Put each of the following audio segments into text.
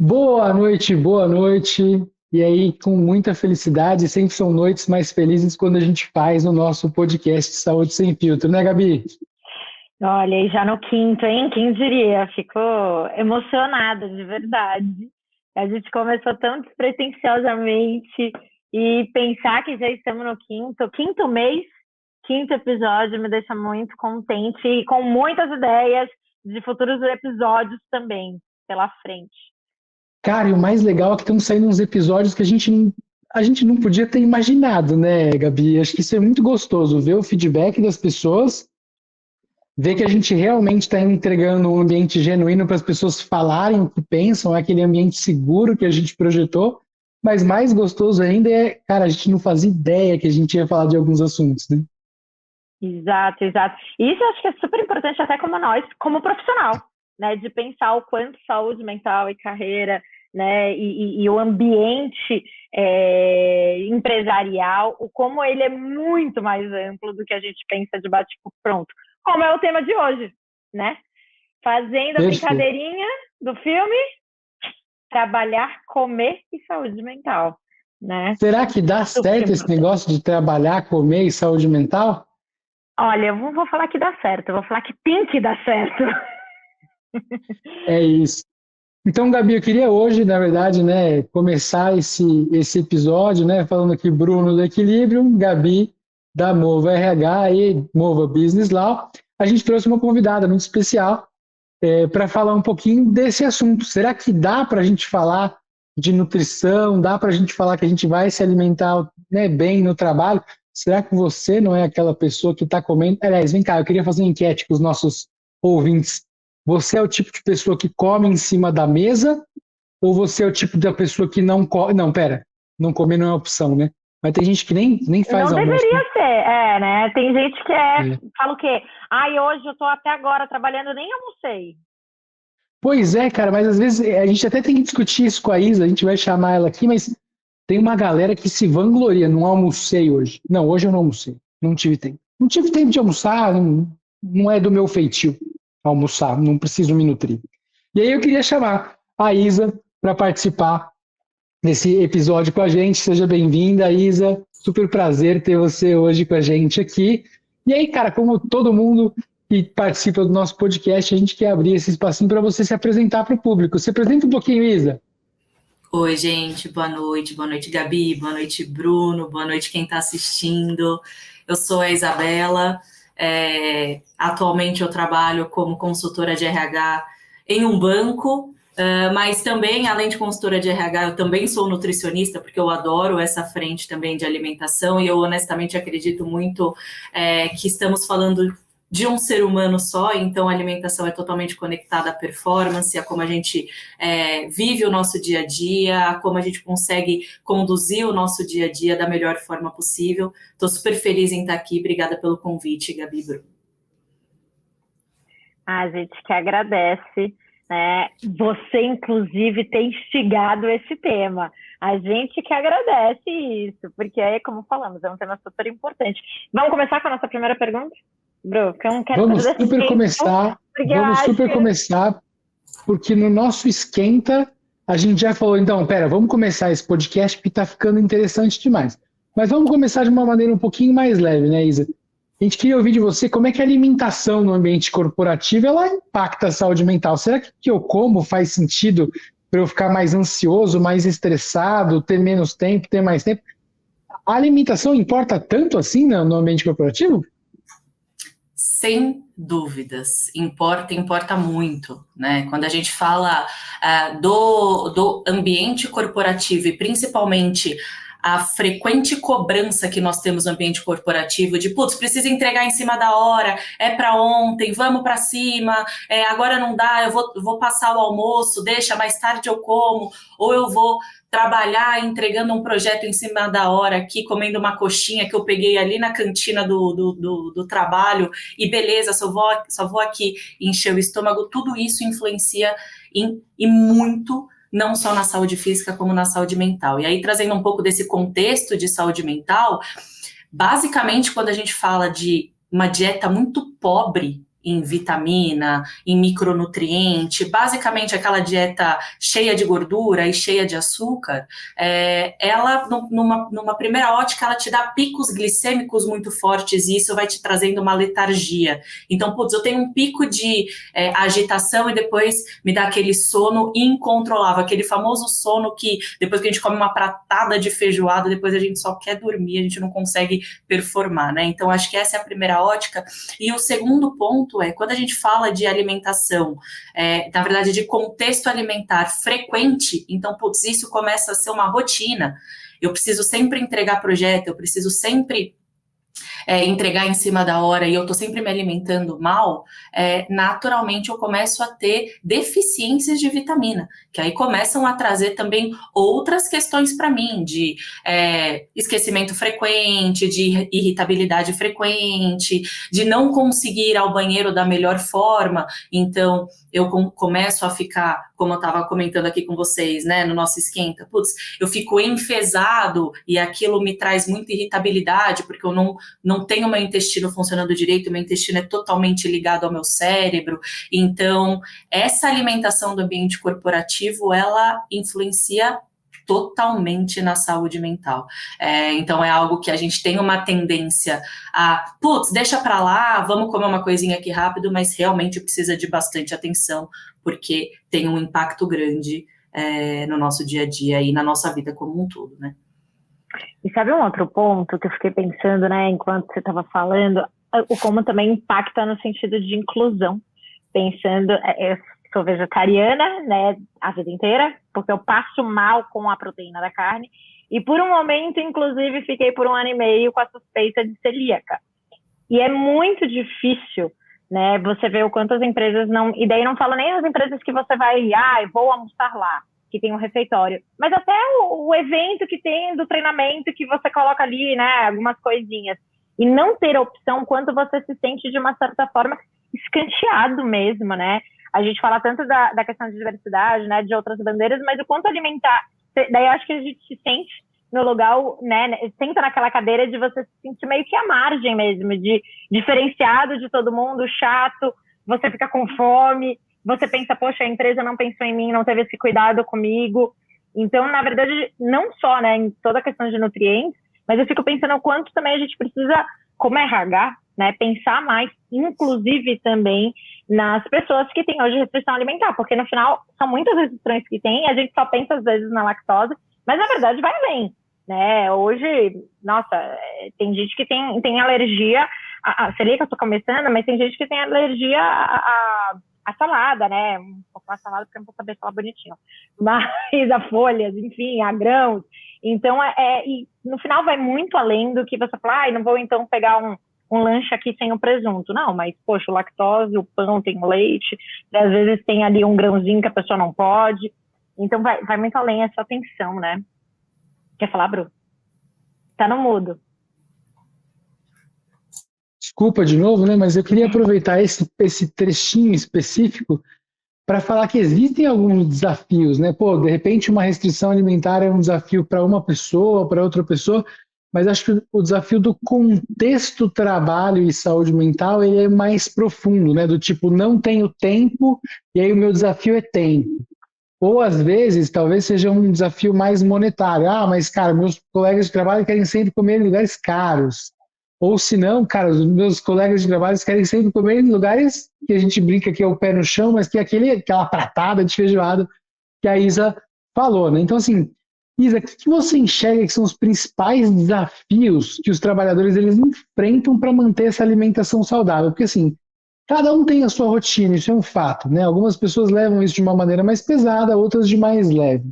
Boa noite, boa noite. E aí, com muita felicidade, sempre são noites mais felizes quando a gente faz o nosso podcast Saúde Sem Filtro, né, Gabi? Olha, e já no quinto, hein? Quem diria? Ficou emocionada, de verdade. A gente começou tão despretensiosamente e pensar que já estamos no quinto mês, quinto episódio, me deixa muito contente e com muitas ideias de futuros episódios também pela frente. Cara, e o mais legal é que estão saindo uns episódios que a gente não podia ter imaginado, né, Gabi? Acho que isso é muito gostoso, ver o feedback das pessoas, ver que a gente realmente está entregando um ambiente genuíno para as pessoas falarem o que pensam, é aquele ambiente seguro que a gente projetou. Mas mais gostoso ainda é, cara, a gente não fazia ideia que a gente ia falar de alguns assuntos, né? Exato, exato. E isso eu acho que é super importante até como nós, como profissional, né, de pensar o quanto saúde mental e carreira, né, e o ambiente empresarial, o como ele é muito mais amplo do que a gente pensa de bate-pronto, como é o tema de hoje, né? Fazendo a Perfeito. brincadeirinha do filme, trabalhar, comer e saúde mental, né? Será que dá Super certo esse importante. negócio de trabalhar, comer e saúde mental? Olha, eu não vou falar que dá certo, eu vou falar que tem que dar certo. É isso. Então, Gabi, eu queria hoje, na verdade, né, começar esse episódio, né, falando aqui Bruno do Equilíbrio, Gabi da Mova RH e Mova Business Law. A gente trouxe uma convidada muito especial para falar um pouquinho desse assunto. Será que dá para a gente falar de nutrição? Dá para a gente falar que a gente vai se alimentar, né, bem no trabalho? Será que você não é aquela pessoa que está comendo? Aliás, vem cá, eu queria fazer uma enquete com os nossos ouvintes. Você é o tipo de pessoa que come em cima da mesa ou você é o tipo da pessoa que não come? Não, pera, não comer não é opção, né? Mas tem gente que nem faz Não almoço, né? deveria ser, né? Tem gente que fala o quê? Ai, hoje eu tô até agora trabalhando, nem almocei. Pois é, cara, mas às vezes a gente até tem que discutir isso com a Isa, a gente vai chamar ela aqui, mas tem uma galera que se vangloria, não almocei hoje. Não, hoje eu não almocei, não tive tempo. Não tive tempo de almoçar, não é do meu feitio almoçar, não preciso me nutrir. E aí eu queria chamar a Isa para participar desse episódio com a gente. Seja bem-vinda, Isa. Super prazer ter você hoje com a gente aqui. E aí, cara, como todo mundo que participa do nosso podcast, a gente quer abrir esse espacinho para você se apresentar para o público. Se apresenta um pouquinho, Isa. Oi, gente, boa noite, Gabi, boa noite, Bruno, boa noite quem está assistindo. Eu sou a Isabela, atualmente eu trabalho como consultora de RH em um banco, mas também, além de consultora de RH, eu também sou nutricionista, porque eu adoro essa frente também de alimentação e eu honestamente acredito muito que estamos falando de um ser humano só, então a alimentação é totalmente conectada à performance, a como a gente vive o nosso dia a dia, a como a gente consegue conduzir o nosso dia a dia da melhor forma possível. Estou super feliz em estar aqui, obrigada pelo convite, Gabi, Bruno. A gente que agradece, né? Você, inclusive, tem instigado esse tema. A gente que agradece isso, porque aí, como falamos, é um tema super importante. Vamos começar com a nossa primeira pergunta? Bru, que eu não quero Vamos perder super tempo, começar, porque eu vamos acho super que começar, porque no nosso esquenta a gente já falou, então, pera, vamos começar esse podcast porque está ficando interessante demais. Mas vamos começar de uma maneira um pouquinho mais leve, né, Isa? A gente queria ouvir de você como é que a alimentação no ambiente corporativo ela impacta a saúde mental. Será que o que eu como faz sentido para eu ficar mais ansioso, mais estressado, ter menos tempo, ter mais tempo? A alimentação importa tanto assim no ambiente corporativo? Sem dúvidas, importa muito, né? Quando a gente fala do ambiente corporativo e principalmente a frequente cobrança que nós temos no ambiente corporativo de, putz, precisa entregar em cima da hora, é para ontem, vamos para cima, agora não dá, eu vou passar o almoço, deixa, mais tarde eu como, ou eu vou trabalhar entregando um projeto em cima da hora aqui, comendo uma coxinha que eu peguei ali na cantina do trabalho, e beleza, só vou aqui encher o estômago, tudo isso influencia e muito, não só na saúde física, como na saúde mental. E aí, trazendo um pouco desse contexto de saúde mental, basicamente, quando a gente fala de uma dieta muito pobre em vitamina, em micronutriente, basicamente aquela dieta cheia de gordura e cheia de açúcar, ela, numa primeira ótica, ela te dá picos glicêmicos muito fortes e isso vai te trazendo uma letargia. Então, putz, eu tenho um pico de agitação e depois me dá aquele sono incontrolável, aquele famoso sono que depois que a gente come uma pratada de feijoada, depois a gente só quer dormir, a gente não consegue performar, né? Então, acho que essa é a primeira ótica. E o segundo ponto quando a gente fala de alimentação, na verdade, de contexto alimentar frequente, então, putz, isso começa a ser uma rotina. Eu preciso sempre entregar projeto, eu preciso sempre entregar em cima da hora e eu tô sempre me alimentando mal, naturalmente eu começo a ter deficiências de vitamina, que aí começam a trazer também outras questões para mim, de esquecimento frequente, de irritabilidade frequente, de não conseguir ir ao banheiro da melhor forma. Então, eu começo a ficar, como eu estava comentando aqui com vocês, né, no nosso esquenta, putz, eu fico enfesado e aquilo me traz muita irritabilidade, porque eu não tenho meu intestino funcionando direito, meu intestino é totalmente ligado ao meu cérebro. Então, essa alimentação do ambiente corporativo, ela influencia totalmente na saúde mental. Então, é algo que a gente tem uma tendência a, putz, deixa pra lá, vamos comer uma coisinha aqui rápido, mas realmente precisa de bastante atenção, porque tem um impacto grande no nosso dia a dia e na nossa vida como um todo, né? E sabe um outro ponto que eu fiquei pensando, né, enquanto você estava falando, o como também impacta no sentido de inclusão. Pensando, eu sou vegetariana, né, a vida inteira, porque eu passo mal com a proteína da carne, e por um momento, inclusive, fiquei por 1 ano e meio com a suspeita de celíaca. E é muito difícil, né, você vê o quanto as empresas não... E daí não falo nem as empresas que você vai, vou almoçar lá, que tem um refeitório, mas até o evento que tem do treinamento que você coloca ali, né, algumas coisinhas, e não ter opção, quanto você se sente de uma certa forma escanteado mesmo, né? A gente fala tanto da questão de diversidade, né, de outras bandeiras, mas o quanto alimentar, daí eu acho que a gente se sente no lugar, né, senta naquela cadeira de você se sentir meio que à margem mesmo, de diferenciado de todo mundo, chato, você fica com fome, você pensa, poxa, a empresa não pensou em mim, não teve esse cuidado comigo. Então, na verdade, não só, né, em toda a questão de nutrientes, mas eu fico pensando o quanto também a gente precisa, como RH, né, pensar mais, inclusive também nas pessoas que têm hoje restrição alimentar, porque no final são muitas restrições que tem, a gente só pensa às vezes na lactose, mas na verdade vai além, né? Hoje, nossa, tem gente que tem alergia, celíaca eu tô começando, mas tem gente que tem alergia a salada, né? Um pouco a salada porque eu não vou saber falar bonitinho, mas a folhas, enfim, a grãos. Então, e no final vai muito além do que você fala, não vou então pegar um lanche aqui sem o presunto. Não, mas, poxa, o lactose, o pão tem leite, às vezes tem ali um grãozinho que a pessoa não pode. Então, vai muito além essa atenção, né? Quer falar, Bru? Tá no mudo. Desculpa de novo, né? Mas eu queria aproveitar esse trechinho específico para falar que existem alguns desafios, né? Pô, de repente uma restrição alimentar é um desafio para uma pessoa, para outra pessoa, mas acho que o desafio do contexto trabalho e saúde mental ele é mais profundo, né? Do tipo, não tenho tempo e aí o meu desafio é tempo. Ou às vezes, talvez seja um desafio mais monetário. Mas cara, meus colegas de trabalho querem sempre comer em lugares caros. Ou se não, cara, os meus colegas de trabalho querem sempre comer em lugares que a gente brinca que é o pé no chão, mas que é aquela pratada de feijoada que a Isa falou, né? Então, assim, Isa, o que você enxerga que são os principais desafios que os trabalhadores eles enfrentam para manter essa alimentação saudável? Porque, assim, cada um tem a sua rotina, isso é um fato, né? Algumas pessoas levam isso de uma maneira mais pesada, outras de mais leve.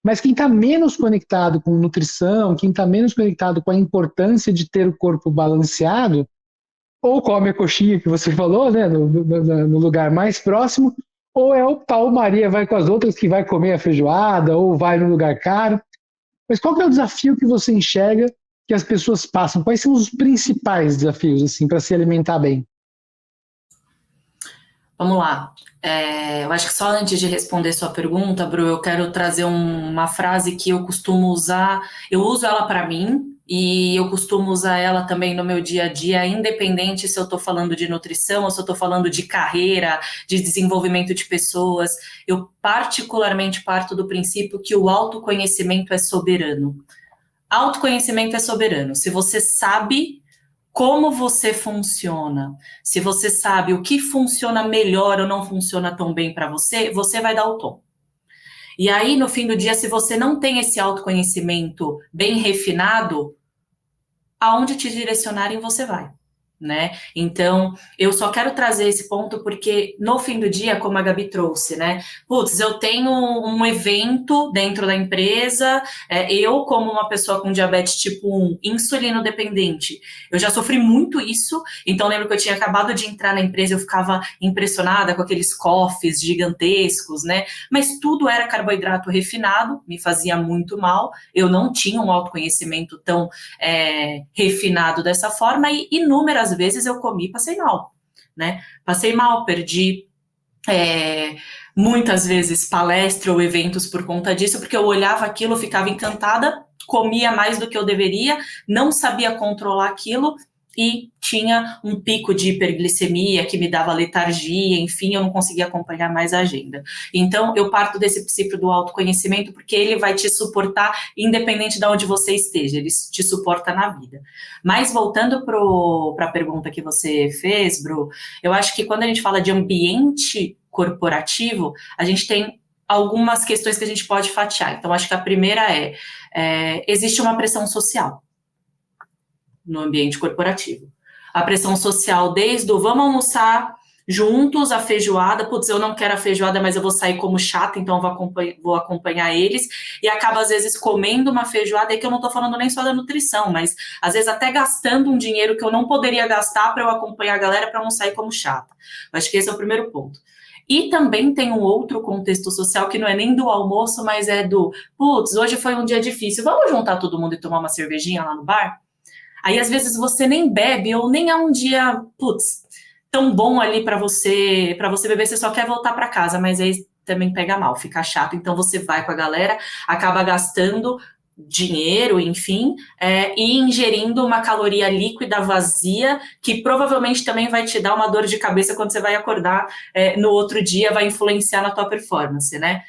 Mas quem está menos conectado com nutrição, quem está menos conectado com a importância de ter o corpo balanceado, ou come a coxinha que você falou, né, no lugar mais próximo, ou é o pau Maria vai com as outras que vai comer a feijoada, ou vai no lugar caro. Mas qual que é o desafio que você enxerga que as pessoas passam? Quais são os principais desafios assim, para se alimentar bem? Vamos lá. Eu acho que só antes de responder sua pergunta, Bru, eu quero trazer uma frase que eu costumo usar. Eu uso ela para mim e eu costumo usar ela também no meu dia a dia, independente se eu estou falando de nutrição ou se eu estou falando de carreira, de desenvolvimento de pessoas. Eu particularmente parto do princípio que o autoconhecimento é soberano. Autoconhecimento é soberano. Se você sabe como você funciona, se você sabe o que funciona melhor ou não funciona tão bem para você, você vai dar o tom. E aí, no fim do dia, se você não tem esse autoconhecimento bem refinado, aonde te direcionarem, você vai. Né? Então, eu só quero trazer esse ponto porque no fim do dia, como a Gabi trouxe, né? Putz, eu tenho um evento dentro da empresa, eu como uma pessoa com diabetes tipo 1, insulino dependente, eu já sofri muito isso, então lembro que eu tinha acabado de entrar na empresa, eu ficava impressionada com aqueles cofres gigantescos, né? Mas tudo era carboidrato refinado, me fazia muito mal, eu não tinha um autoconhecimento tão refinado dessa forma e inúmeras vezes eu comi e passei mal, né? Passei mal, perdi muitas vezes palestra ou eventos por conta disso, porque eu olhava aquilo, ficava encantada, comia mais do que eu deveria, não sabia controlar aquilo e tinha um pico de hiperglicemia que me dava letargia, enfim, eu não conseguia acompanhar mais a agenda. Então, eu parto desse princípio do autoconhecimento porque ele vai te suportar independente de onde você esteja, ele te suporta na vida. Mas voltando para a pergunta que você fez, Bru, eu acho que quando a gente fala de ambiente corporativo, a gente tem algumas questões que a gente pode fatiar. Então, acho que a primeira existe uma pressão social no ambiente corporativo. A pressão social desde o vamos almoçar juntos, a feijoada, putz, eu não quero a feijoada, mas eu vou sair como chata, então vou acompanhar eles, e acaba às vezes comendo uma feijoada, e que eu não tô falando nem só da nutrição, mas às vezes até gastando um dinheiro que eu não poderia gastar para eu acompanhar a galera para não sair como chata. Acho que esse é o primeiro ponto. E também tem um outro contexto social que não é nem do almoço, mas é do, putz, hoje foi um dia difícil, vamos juntar todo mundo e tomar uma cervejinha lá no bar? Aí, às vezes, você nem bebe ou nem há um dia, putz, tão bom ali para você beber, você só quer voltar para casa, mas aí também pega mal, fica chato. Então, você vai com a galera, acaba gastando dinheiro, enfim, e ingerindo uma caloria líquida vazia, que provavelmente também vai te dar uma dor de cabeça quando você vai acordar no outro dia, vai influenciar na tua performance, né?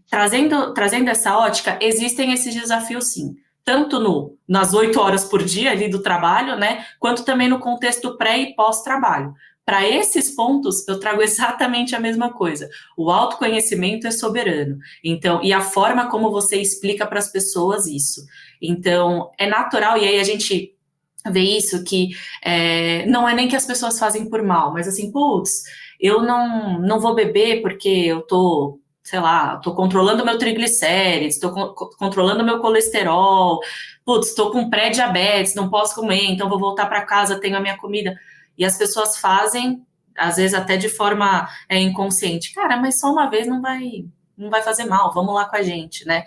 Trazendo essa ótica, existem esses desafios, sim. Tanto nas 8 horas por dia ali do trabalho, né, quanto também no contexto pré e pós-trabalho. Para esses pontos, eu trago exatamente a mesma coisa. O autoconhecimento é soberano. Então, e a forma como você explica para as pessoas isso. Então, é natural, e aí a gente vê isso, que não é nem que as pessoas fazem por mal, mas assim, putz, eu não vou beber porque eu tô, sei lá, tô controlando meu triglicérides, tô controlando meu colesterol, putz, tô com pré-diabetes, não posso comer, então vou voltar para casa, tenho a minha comida. E as pessoas fazem, às vezes até de forma inconsciente. Cara, mas só uma vez não vai fazer mal, vamos lá com a gente, né?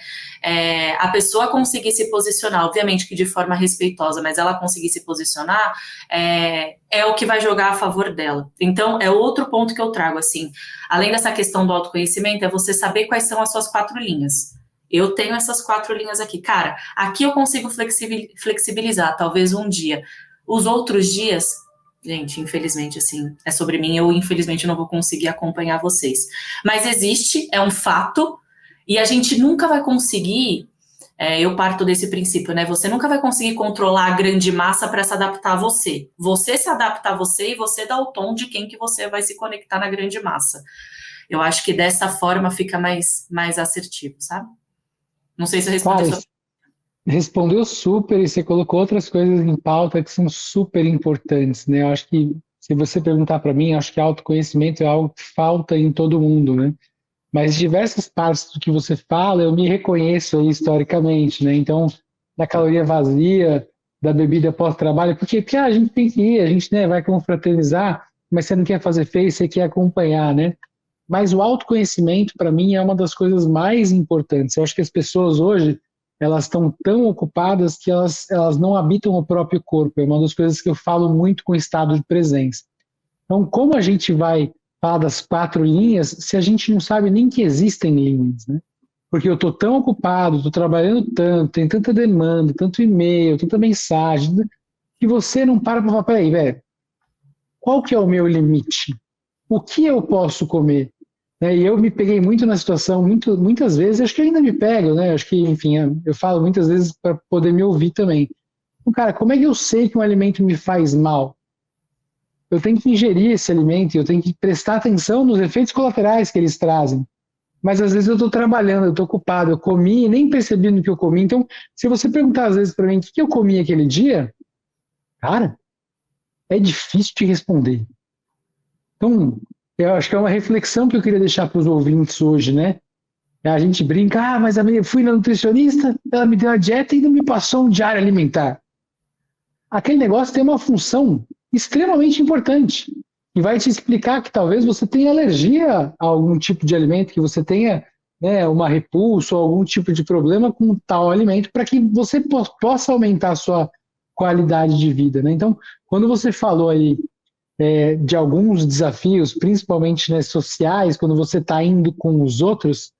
A pessoa conseguir se posicionar, obviamente que de forma respeitosa, mas ela conseguir se posicionar, é o que vai jogar a favor dela. Então, é outro ponto que eu trago, assim, além dessa questão do autoconhecimento, é você saber quais são as suas 4 linhas. Eu tenho essas 4 linhas aqui. Cara, aqui eu consigo flexibilizar, talvez um dia. Os outros dias, gente, infelizmente, assim, é sobre mim, eu infelizmente não vou conseguir acompanhar vocês. Mas existe, é um fato, e a gente nunca vai conseguir, eu parto desse princípio, né? Você nunca vai conseguir controlar a grande massa para se adaptar a você. Você se adapta a você e você dá o tom de quem que você vai se conectar na grande massa. Eu acho que dessa forma fica mais assertivo, sabe? Não sei se eu respondi a sua... Respondeu super e você colocou outras coisas em pauta que são super importantes, né? Eu acho que, se você perguntar para mim, acho que autoconhecimento é algo que falta em todo mundo, né? Mas diversas partes do que você fala, eu me reconheço aí historicamente, né? Então, da caloria vazia, da bebida pós-trabalho, porque a gente tem que ir, a gente, né, vai confraternizar, mas você não quer fazer feio, você quer acompanhar, né? Mas o autoconhecimento, para mim, é uma das coisas mais importantes. Eu acho que as pessoas hoje, elas estão tão ocupadas que elas não habitam o próprio corpo. É uma das coisas que eu falo muito com estado de presença. Então, como a gente vai fala das 4 linhas se a gente não sabe nem que existem linhas, né? Porque eu estou tão ocupado, estou trabalhando tanto, tem tanta demanda, tanto e-mail, tanta mensagem, que você não para falar, peraí, velho, qual que é o meu limite? O que eu posso comer? Né? E eu me peguei muito na situação, muitas vezes, acho que ainda me pego, né? Acho que, enfim, eu falo muitas vezes para poder me ouvir também. Então, cara, como é que eu sei que um alimento me faz mal? Eu tenho que ingerir esse alimento, eu tenho que prestar atenção nos efeitos colaterais que eles trazem. Mas às vezes eu estou trabalhando, eu estou ocupado, eu comi e nem percebi no que eu comi. Então, se você perguntar às vezes para mim o que eu comi aquele dia, cara, é difícil de responder. Então, eu acho que é uma reflexão que eu queria deixar para os ouvintes hoje, né? A gente brinca, mas eu fui na nutricionista, ela me deu a dieta e não me passou um diário alimentar. Aquele negócio tem uma função extremamente importante e vai te explicar que talvez você tenha alergia a algum tipo de alimento, que você tenha, né, uma repulsa ou algum tipo de problema com tal alimento para que você possa aumentar a sua qualidade de vida, né? Então, quando você falou aí de alguns desafios, principalmente, né, sociais, quando você está indo com os outros,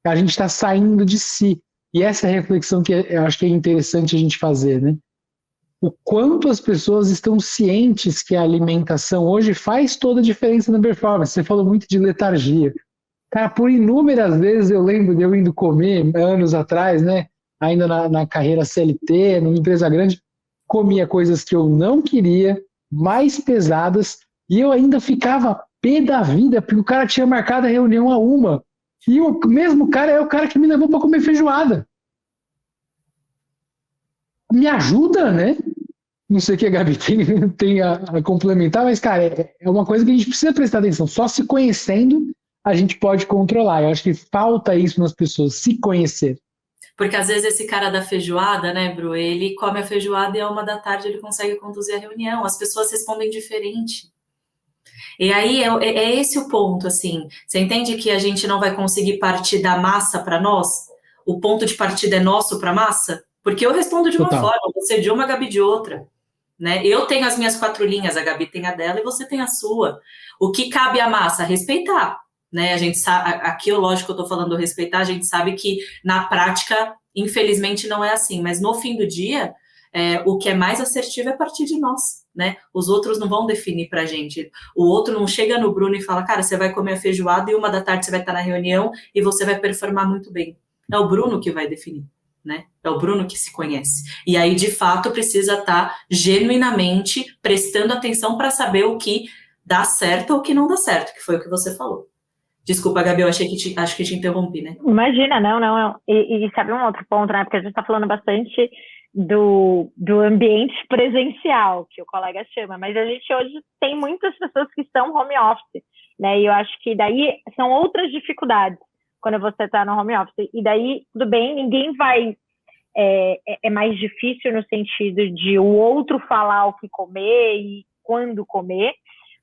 a gente está saindo de si. E essa é a reflexão que eu acho que é interessante a gente fazer, né? O quanto as pessoas estão cientes que a alimentação hoje faz toda a diferença na performance. Você falou muito de letargia. Cara, por inúmeras vezes eu lembro de eu indo comer, anos atrás, né? Ainda na carreira CLT, numa empresa grande, comia coisas que eu não queria, mais pesadas, e eu ainda ficava pé da vida, porque o cara tinha marcado a reunião a 1, e o mesmo cara é o cara que me levou para comer feijoada. Me ajuda, né? Não sei o que a Gabi tem a complementar, mas, cara, é uma coisa que a gente precisa prestar atenção. Só se conhecendo a gente pode controlar. Eu acho que falta isso nas pessoas, se conhecer. Porque às vezes esse cara da feijoada, né, Bru, ele come a feijoada e à 1 da tarde ele consegue conduzir a reunião. As pessoas respondem diferente. E aí é esse o ponto, assim. Você entende que a gente não vai conseguir partir da massa para nós? O ponto de partida é nosso para a massa? Porque eu respondo de uma Total. forma, você de uma, a Gabi de outra. Né? Eu tenho as minhas 4 linhas, a Gabi tem a dela e você tem a sua. O que cabe à massa? Respeitar. Né? A gente sabe, aqui, lógico, eu estou falando respeitar, a gente sabe que na prática, infelizmente, não é assim, mas no fim do dia, o que é mais assertivo é partir de nós. Né? Os outros não vão definir pra gente. O outro não chega no Bruno e fala, cara, você vai comer a feijoada e 1 da tarde você vai estar na reunião e você vai performar muito bem. É o Bruno que vai definir. Né? É o Bruno que se conhece. E aí, de fato, precisa estar genuinamente prestando atenção para saber o que dá certo ou o que não dá certo, que foi o que você falou. Desculpa, Gabi, eu acho que te interrompi, né? Imagina, não. E sabe um outro ponto, né? Porque a gente está falando bastante do ambiente presencial, que o colega chama, mas a gente hoje tem muitas pessoas que estão home office, né? E eu acho que daí são outras dificuldades quando você está no home office. E daí, tudo bem, ninguém vai... É mais difícil no sentido de o outro falar o que comer e quando comer,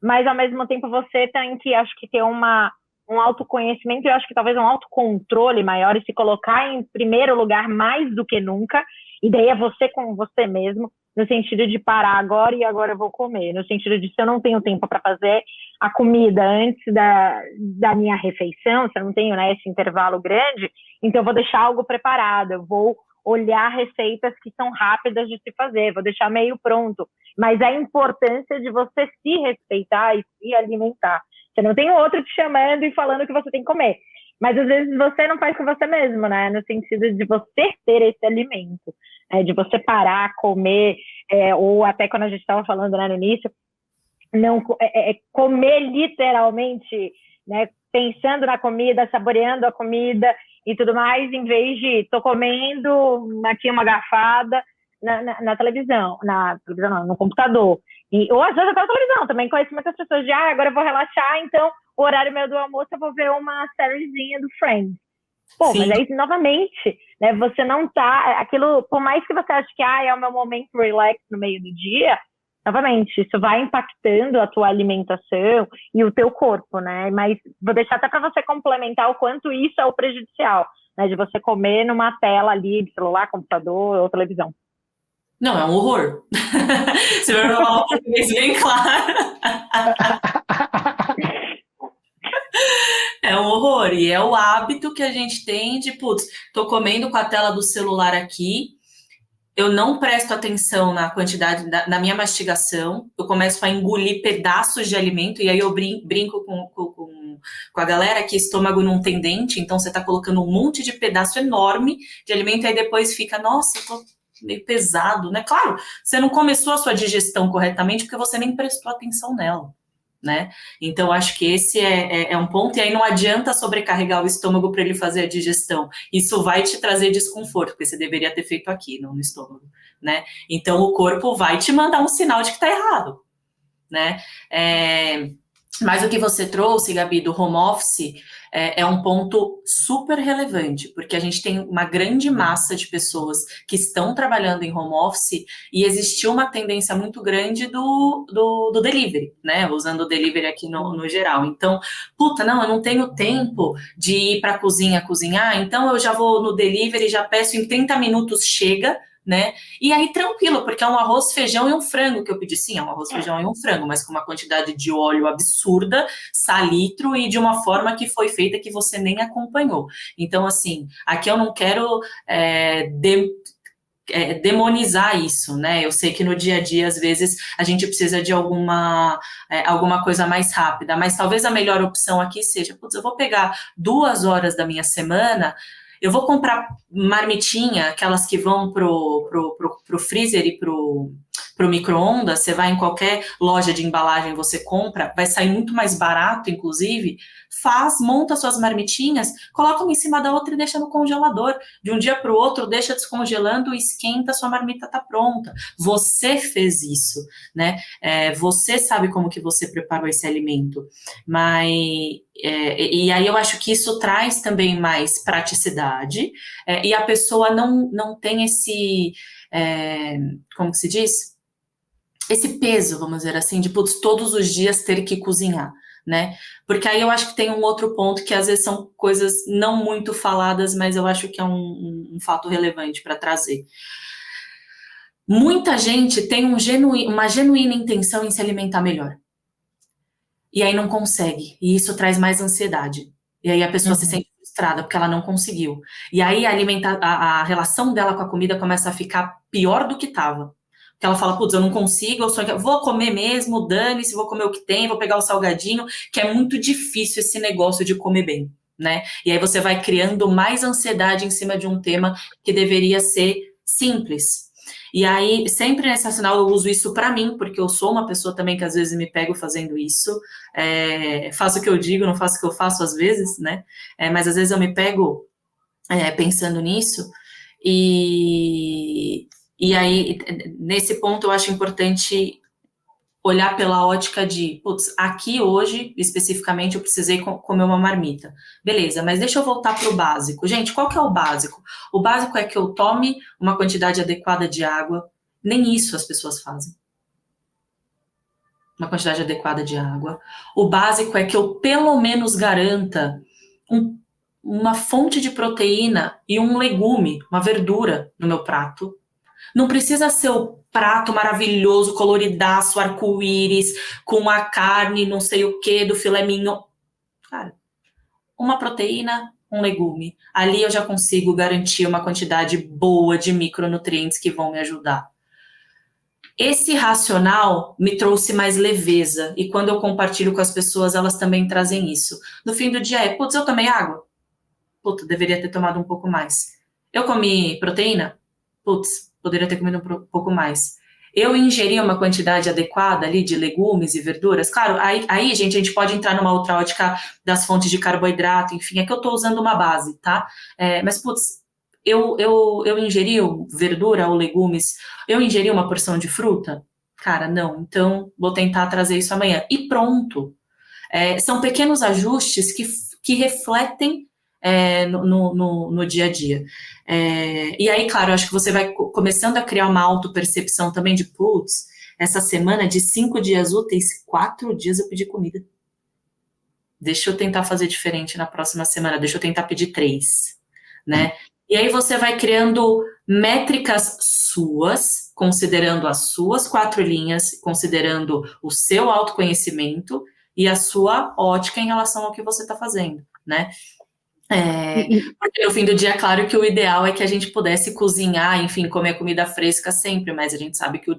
mas ao mesmo tempo você tem que, acho que ter um autoconhecimento e acho que talvez um autocontrole maior e se colocar em primeiro lugar mais do que nunca, e daí é você com você mesmo, no sentido de parar agora e agora eu vou comer, no sentido de se eu não tenho tempo para fazer a comida antes da minha refeição, se eu não tenho, né, esse intervalo grande, então eu vou deixar algo preparado, eu vou olhar receitas que são rápidas de se fazer, vou deixar meio pronto, mas a importância de você se respeitar e se alimentar. Você não tem outro te chamando e falando que você tem que comer, mas às vezes você não faz com você mesmo, né? No sentido de você ter esse alimento, de você parar, comer, ou até quando a gente estava falando, né, no início, não comer literalmente, né, pensando na comida, saboreando a comida e tudo mais, em vez de tô comendo aqui uma garfada na televisão, não, no computador. Ou às vezes até na televisão, também conheço muitas pessoas de, agora eu vou relaxar, então o horário meu do almoço eu vou ver uma sériezinha do Friends. Pô, sim. Mas aí, novamente, né, você não tá, aquilo, por mais que você ache que é o meu momento relax no meio do dia, novamente, isso vai impactando a tua alimentação e o teu corpo, né? Mas vou deixar até para você complementar o quanto isso é o prejudicial, né? De você comer numa tela ali, de celular, computador ou televisão. Não, é um horror. Você vai falar um português bem claro. É um horror, e é o hábito que a gente tem de, putz, tô comendo com a tela do celular aqui, eu não presto atenção na quantidade, na minha mastigação, eu começo a engolir pedaços de alimento, e aí eu brinco com a galera que estômago não tem dente, então você tá colocando um monte de pedaço enorme de alimento, e aí depois fica, nossa, eu tô meio pesado, né? Claro, você não começou a sua digestão corretamente porque você nem prestou atenção nela, né? Então, acho que esse é um ponto, e aí não adianta sobrecarregar o estômago para ele fazer a digestão. Isso vai te trazer desconforto, porque você deveria ter feito aqui, não no estômago, né? Então, o corpo vai te mandar um sinal de que tá errado, né? Mas o que você trouxe, Gabi, do home office, é um ponto super relevante, porque a gente tem uma grande massa de pessoas que estão trabalhando em home office e existiu uma tendência muito grande do delivery, né? Usando o delivery aqui no geral. Então, puta, não, eu não tenho tempo de ir para a cozinha cozinhar, então eu já vou no delivery, já peço em 30 minutos, chega, né? E aí, tranquilo, porque é um arroz, feijão e um frango que eu pedi. Sim, é um arroz, feijão e um frango, mas com uma quantidade de óleo absurda, salitro e de uma forma que foi feita que você nem acompanhou. Então, assim, aqui eu não quero demonizar isso, né? Eu sei que no dia a dia, às vezes, a gente precisa de alguma coisa mais rápida, mas talvez a melhor opção aqui seja, putz, eu vou pegar 2 horas da minha semana, eu vou comprar marmitinha, aquelas que vão pro freezer e pro micro-ondas, você vai em qualquer loja de embalagem, você compra, vai sair muito mais barato, inclusive, monta suas marmitinhas, coloca uma em cima da outra e deixa no congelador. De um dia para o outro, deixa descongelando, esquenta, sua marmita está pronta. Você fez isso, né? Você sabe como que você preparou esse alimento. E aí eu acho que isso traz também mais praticidade, e a pessoa não tem esse, como que se diz? Esse peso, vamos dizer assim, de putz, todos os dias ter que cozinhar, né? Porque aí eu acho que tem um outro ponto que às vezes são coisas não muito faladas, mas eu acho que é um fato relevante para trazer. Muita gente tem uma genuína intenção em se alimentar melhor. E aí não consegue. E isso traz mais ansiedade. E aí a pessoa se sente frustrada porque ela não conseguiu. E aí a relação dela com a comida começa a ficar pior do que estava. Porque ela fala, putz, eu não consigo, vou comer mesmo, dane-se, vou comer o que tem, vou pegar o salgadinho, que é muito difícil esse negócio de comer bem, né? E aí você vai criando mais ansiedade em cima de um tema que deveria ser simples. E aí, sempre nesse sinal, eu uso isso para mim, porque eu sou uma pessoa também que às vezes me pego fazendo isso, faço o que eu digo, não faço o que eu faço às vezes, né? Mas às vezes eu me pego pensando nisso, e aí, nesse ponto, eu acho importante olhar pela ótica de, putz, aqui hoje, especificamente, eu precisei comer uma marmita. Beleza, mas deixa eu voltar para o básico. Gente, qual que é o básico? O básico é que eu tome uma quantidade adequada de água. Nem isso as pessoas fazem. Uma quantidade adequada de água. O básico é que eu, pelo menos, garanta uma fonte de proteína e um legume, uma verdura no meu prato. Não precisa ser o prato maravilhoso, coloridaço, arco-íris, com a carne, não sei o que, do filé mignon. Cara, uma proteína, um legume. Ali eu já consigo garantir uma quantidade boa de micronutrientes que vão me ajudar. Esse racional me trouxe mais leveza, e quando eu compartilho com as pessoas, elas também trazem isso. No fim do dia putz, eu tomei água? Puta, deveria ter tomado um pouco mais. Eu comi proteína? Putz, poderia ter comido um pouco mais. Eu ingeri uma quantidade adequada ali de legumes e verduras? Claro, aí, gente, a gente pode entrar numa outra ótica das fontes de carboidrato, enfim, é que eu tô usando uma base, tá? Mas, putz, eu ingeri verdura ou legumes? Eu ingeri uma porção de fruta? Cara, não. Então, vou tentar trazer isso amanhã. E pronto. São pequenos ajustes que refletem no dia a dia. E aí, claro, eu acho que você vai começando a criar uma autopercepção também de, putz, essa semana de 5 dias úteis, 4 dias eu pedi comida. Deixa eu tentar fazer diferente na próxima semana, deixa eu tentar pedir 3, né? E aí você vai criando métricas suas, considerando as suas 4 linhas, considerando o seu autoconhecimento, e a sua ótica em relação ao que você está fazendo, né? Porque no fim do dia, claro que o ideal é que a gente pudesse cozinhar, enfim, comer comida fresca sempre, mas a gente sabe que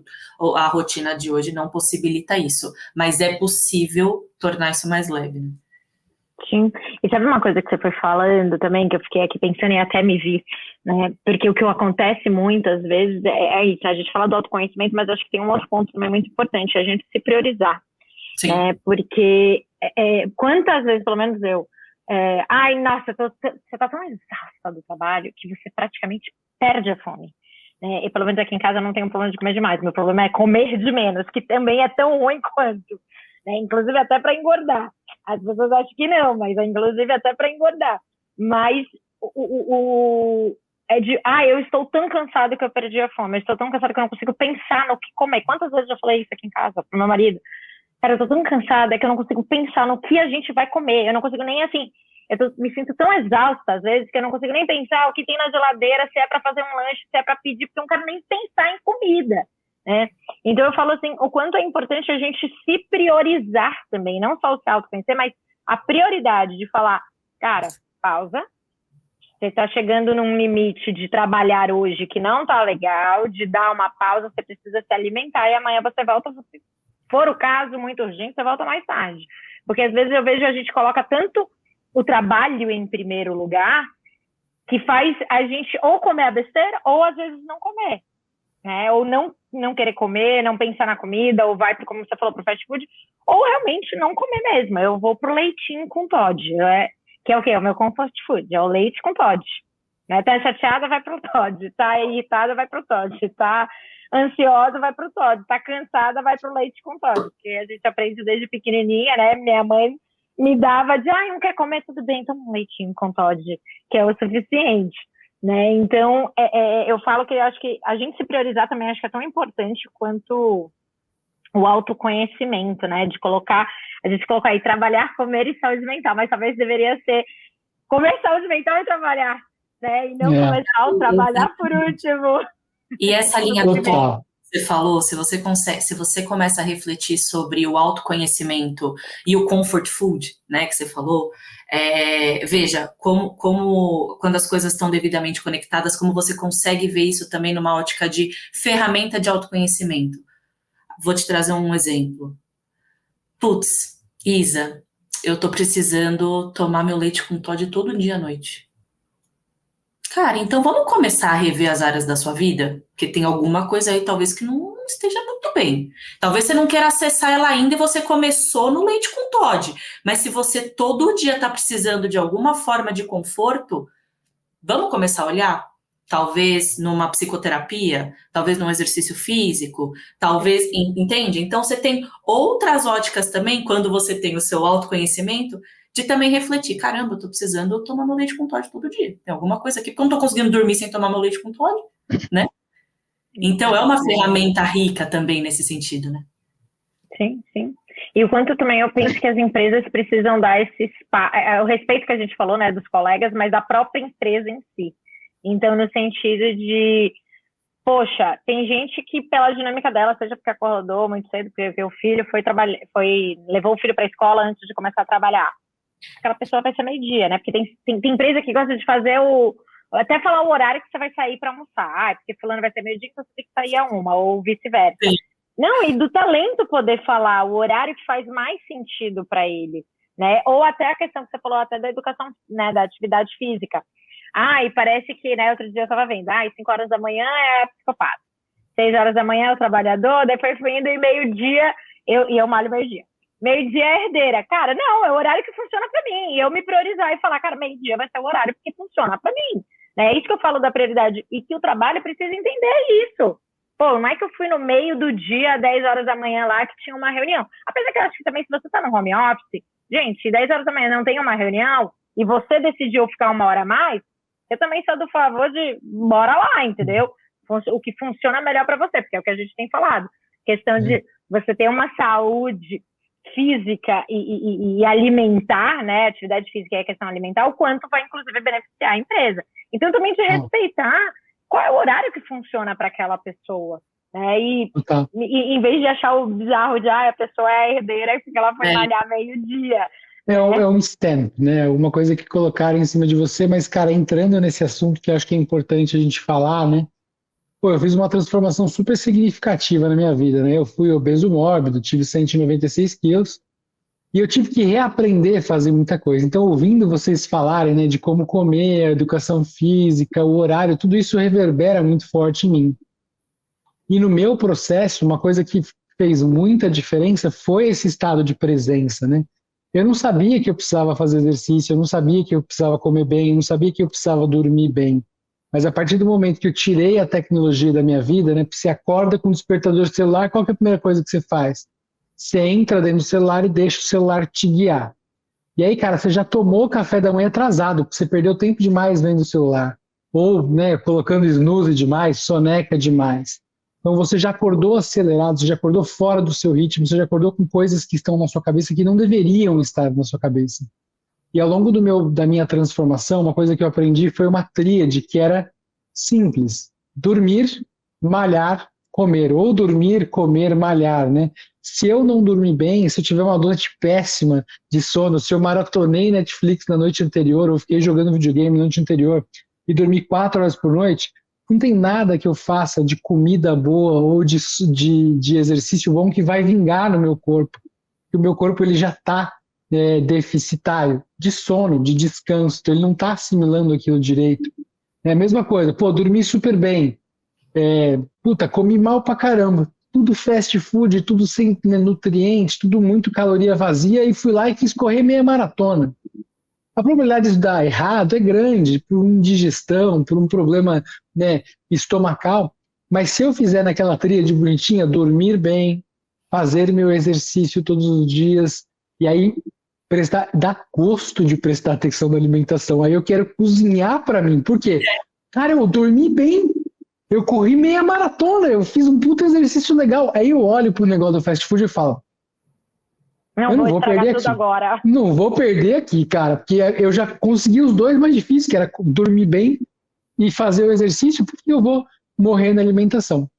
a rotina de hoje não possibilita isso. Mas é possível tornar isso mais leve, né? Sim. E sabe uma coisa que você foi falando também, que eu fiquei aqui pensando e até me vi, né? Porque o que acontece muitas vezes é isso, a gente fala do autoconhecimento, mas acho que tem um outro ponto também muito importante, a gente se priorizar. Sim. Né? Porque quantas vezes, pelo menos eu, ai, nossa, você tá tão exausta do trabalho que você praticamente perde a fome. Né? E pelo menos aqui em casa eu não tenho problema de comer demais, meu problema é comer de menos, que também é tão ruim quanto. Né? Inclusive até para engordar. As pessoas acham que não, mas inclusive até para engordar. Mas eu estou tão cansada que eu perdi a fome, eu estou tão cansada que eu não consigo pensar no que comer. Quantas vezes eu falei isso aqui em casa pro meu marido? Cara, eu tô tão cansada que eu não consigo pensar no que a gente vai comer. Eu não consigo nem assim. Me sinto tão exausta às vezes que eu não consigo nem pensar o que tem na geladeira, se é para fazer um lanche, se é para pedir, porque eu não quero nem pensar em comida. Né? Então eu falo assim, o quanto é importante a gente se priorizar também, não só o se autoconhecer, mas a prioridade de falar, cara, pausa, você está chegando num limite de trabalhar hoje que não tá legal, de dar uma pausa, você precisa se alimentar e amanhã você volta, se for o caso muito urgente, você volta mais tarde. Porque às vezes eu vejo a gente coloca tanto o trabalho em primeiro lugar que faz a gente ou comer a besteira ou às vezes não comer. Né? Ou não querer comer, não pensar na comida, ou vai, como você falou, pro fast food, ou realmente não comer mesmo. Eu vou pro leitinho com Toddy, que é o quê? É o meu comfort food, é o leite com Toddy. Né? Tá chateada, vai pro Toddy. Tá irritada, vai pro Toddy. Tá ansiosa, vai pro Toddy. Tá cansada, vai pro leite com Toddy. Porque a gente aprende desde pequenininha, né? Minha mãe me dava de, não quer comer, tudo bem, toma um leitinho com Toddy, que é o suficiente. Né? Então, eu falo que eu acho que a gente se priorizar também acho que é tão importante quanto o autoconhecimento, né? A gente colocar aí trabalhar, comer e saúde mental, mas talvez deveria ser comer, saúde mental e trabalhar, né? E não começar o trabalhar por último. E essa linha do que você falou, se você começa a refletir sobre o autoconhecimento e o comfort food, né, que você falou, veja como quando as coisas estão devidamente conectadas, como você consegue ver isso também numa ótica de ferramenta de autoconhecimento. Vou te trazer um exemplo. Putz, Isa, eu tô precisando tomar meu leite com Toddy todo dia à noite. Cara, então vamos começar a rever as áreas da sua vida? Porque tem alguma coisa aí talvez que não esteja muito bem. Talvez você não queira acessar ela ainda e você começou no leite com Toddy. Mas se você todo dia está precisando de alguma forma de conforto, vamos começar a olhar? Talvez numa psicoterapia, talvez num exercício físico, talvez, entende? Então você tem outras óticas também, quando você tem o seu autoconhecimento, de também refletir, caramba, eu tô precisando tomar meu leite com Toddy todo dia. Tem alguma coisa aqui, porque eu não tô conseguindo dormir sem tomar meu leite com Toddy, né? Então é uma ferramenta rica também nesse sentido, né? Sim, sim. E o quanto também eu penso que as empresas precisam dar esse espaço, o respeito que a gente falou, né, dos colegas, mas da própria empresa em si. Então, no sentido de, poxa, tem gente que pela dinâmica dela, seja porque acordou muito cedo, porque o filho levou o filho para a escola antes de começar a trabalhar. Aquela pessoa vai ser meio-dia, né? Porque tem empresa que gosta de fazer até falar o horário que você vai sair para almoçar. Porque fulano vai ser meio-dia, então você tem que sair a 1, ou vice-versa. Sim. Não, e do talento poder falar o horário que faz mais sentido para ele, né? Ou até a questão que você falou até da educação, né, da atividade física. E parece que, né, outro dia eu estava vendo, 5 horas da manhã é a psicopata, 6 horas da manhã é o trabalhador, depois foi indo e meio-dia, eu malho meio-dia. Meio-dia é herdeira. Cara, não, é o horário que funciona para mim. E eu me priorizar e falar, cara, meio-dia vai ser o horário que funciona para mim. Né? É isso que eu falo da prioridade. E que o trabalho precisa entender isso. Pô, não é que eu fui no meio do dia, 10 horas da manhã lá, que tinha uma reunião. Apesar que eu acho que também, se você tá no home office, gente, se 10 horas da manhã não tem uma reunião e você decidiu ficar 1 hora a mais, eu também sou do favor de bora lá, entendeu? O que funciona melhor para você, porque é o que a gente tem falado. Questão de você ter uma saúde física e alimentar, né? Atividade física é a questão alimentar, o quanto vai, inclusive, beneficiar a empresa. Então, também de respeitar qual é o horário que funciona para aquela pessoa, E Tá. em vez de achar o bizarro de a pessoa é a herdeira porque ela foi malhar meio-dia. É um stamp, né? Uma coisa que colocaram em cima de você, mas, cara, entrando nesse assunto que eu acho que é importante a gente falar, né? Pô, eu fiz uma transformação super significativa na minha vida, né? Eu fui obeso mórbido, tive 196 quilos, e eu tive que reaprender a fazer muita coisa. Então, ouvindo vocês falarem, né, de como comer, a educação física, o horário, tudo isso reverbera muito forte em mim. E no meu processo, uma coisa que fez muita diferença foi esse estado de presença, né? Eu não sabia que eu precisava fazer exercício, eu não sabia que eu precisava comer bem, eu não sabia que eu precisava dormir bem. Mas a partir do momento que eu tirei a tecnologia da minha vida, né? Você acorda com o despertador celular, qual que é a primeira coisa que você faz? Você entra dentro do celular e deixa o celular te guiar. E aí, cara, você já tomou café da manhã atrasado, porque você perdeu tempo demais vendo o celular. Ou, né, colocando snooze demais, soneca demais. Então você já acordou acelerado, você já acordou fora do seu ritmo, você já acordou com coisas que estão na sua cabeça que não deveriam estar na sua cabeça. E ao longo da minha transformação, uma coisa que eu aprendi foi uma tríade que era simples: dormir, malhar, comer. Ou dormir, comer, malhar, né? Se eu não dormir bem, se eu tiver uma noite péssima de sono, se eu maratonei Netflix na noite anterior, ou fiquei jogando videogame na noite anterior e dormi 4 horas por noite, não tem nada que eu faça de comida boa ou de exercício bom que vai vingar no meu corpo. O meu corpo ele já está deficitário de sono, de descanso, então ele não está assimilando aquilo direito. É a mesma coisa, pô, dormi super bem, comi mal pra caramba, tudo fast food, tudo sem, né, nutrientes, tudo muito caloria vazia, e fui lá e quis correr meia maratona. A probabilidade de dar errado é grande, por uma indigestão, por um problema, né, estomacal, mas se eu fizer naquela tríade bonitinha, dormir bem, fazer meu exercício todos os dias, e aí dá gosto de prestar atenção na alimentação. Aí eu quero cozinhar para mim. Por quê? Cara, eu dormi bem, eu corri meia maratona, eu fiz um puta exercício legal. Aí eu olho pro negócio do fast food e falo, eu não vou perder tudo agora. Não vou perder aqui, cara, porque eu já consegui os dois mais difíceis, que era dormir bem e fazer o exercício, porque eu vou morrer na alimentação.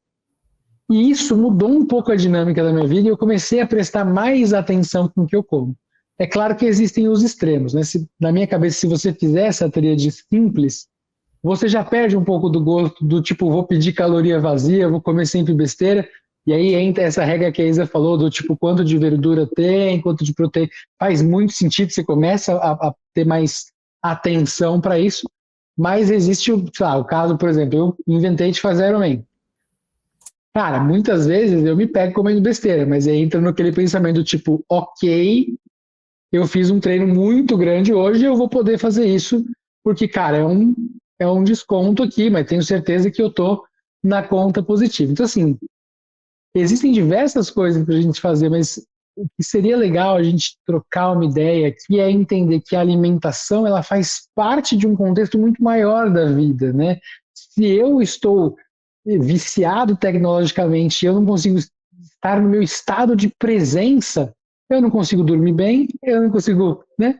E isso mudou um pouco a dinâmica da minha vida e eu comecei a prestar mais atenção com o que eu como. É claro que existem os extremos, né? Na minha cabeça, se você fizer essa tríade simples, você já perde um pouco do gosto do tipo, vou pedir caloria vazia, vou comer sempre besteira, e aí entra essa regra que a Isa falou do tipo, quanto de verdura tem, quanto de proteína. Faz muito sentido, você começa a ter mais atenção para isso, mas existe o caso, por exemplo, eu inventei de fazer Ironman. Cara, muitas vezes eu me pego comendo besteira, mas aí entra naquele pensamento tipo, ok, eu fiz um treino muito grande hoje, eu vou poder fazer isso, porque, cara, é um desconto aqui, mas tenho certeza que eu tô na conta positiva. Então, assim, existem diversas coisas para a gente fazer, mas o que seria legal a gente trocar uma ideia que é entender que a alimentação ela faz parte de um contexto muito maior da vida, né? Se eu estou viciado tecnologicamente, eu não consigo estar no meu estado de presença, eu não consigo dormir bem, eu não consigo, né,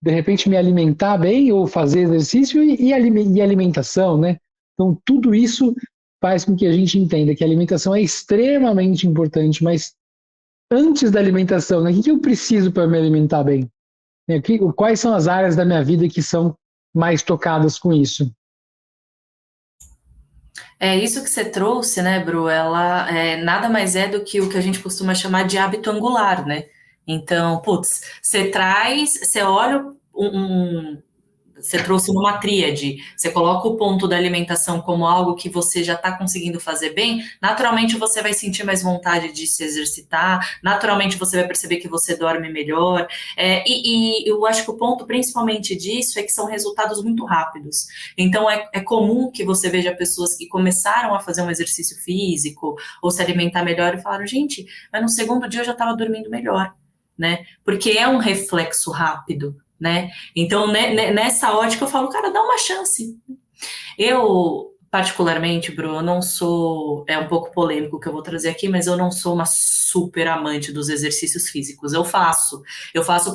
de repente me alimentar bem ou fazer exercício e alimentação, né? Então tudo isso faz com que a gente entenda que a alimentação é extremamente importante, mas antes da alimentação, né, o que eu preciso para me alimentar bem? Quais são as áreas da minha vida que são mais tocadas com isso? É isso que você trouxe, né, Bru? Ela nada mais é do que o que a gente costuma chamar de hábito angular, né? Então, putz, você olha você trouxe uma tríade, você coloca o ponto da alimentação como algo que você já está conseguindo fazer bem, naturalmente você vai sentir mais vontade de se exercitar, naturalmente você vai perceber que você dorme melhor, e eu acho que o ponto principalmente disso é que são resultados muito rápidos. Então é comum que você veja pessoas que começaram a fazer um exercício físico ou se alimentar melhor e falaram, gente, mas no segundo dia eu já estava dormindo melhor, né? Porque é um reflexo rápido, né? Então, nessa ótica, eu falo, cara, dá uma chance. Eu particularmente, Bruno, eu não sou, é um pouco polêmico o que eu vou trazer aqui, mas eu não sou uma super amante dos exercícios físicos. Eu faço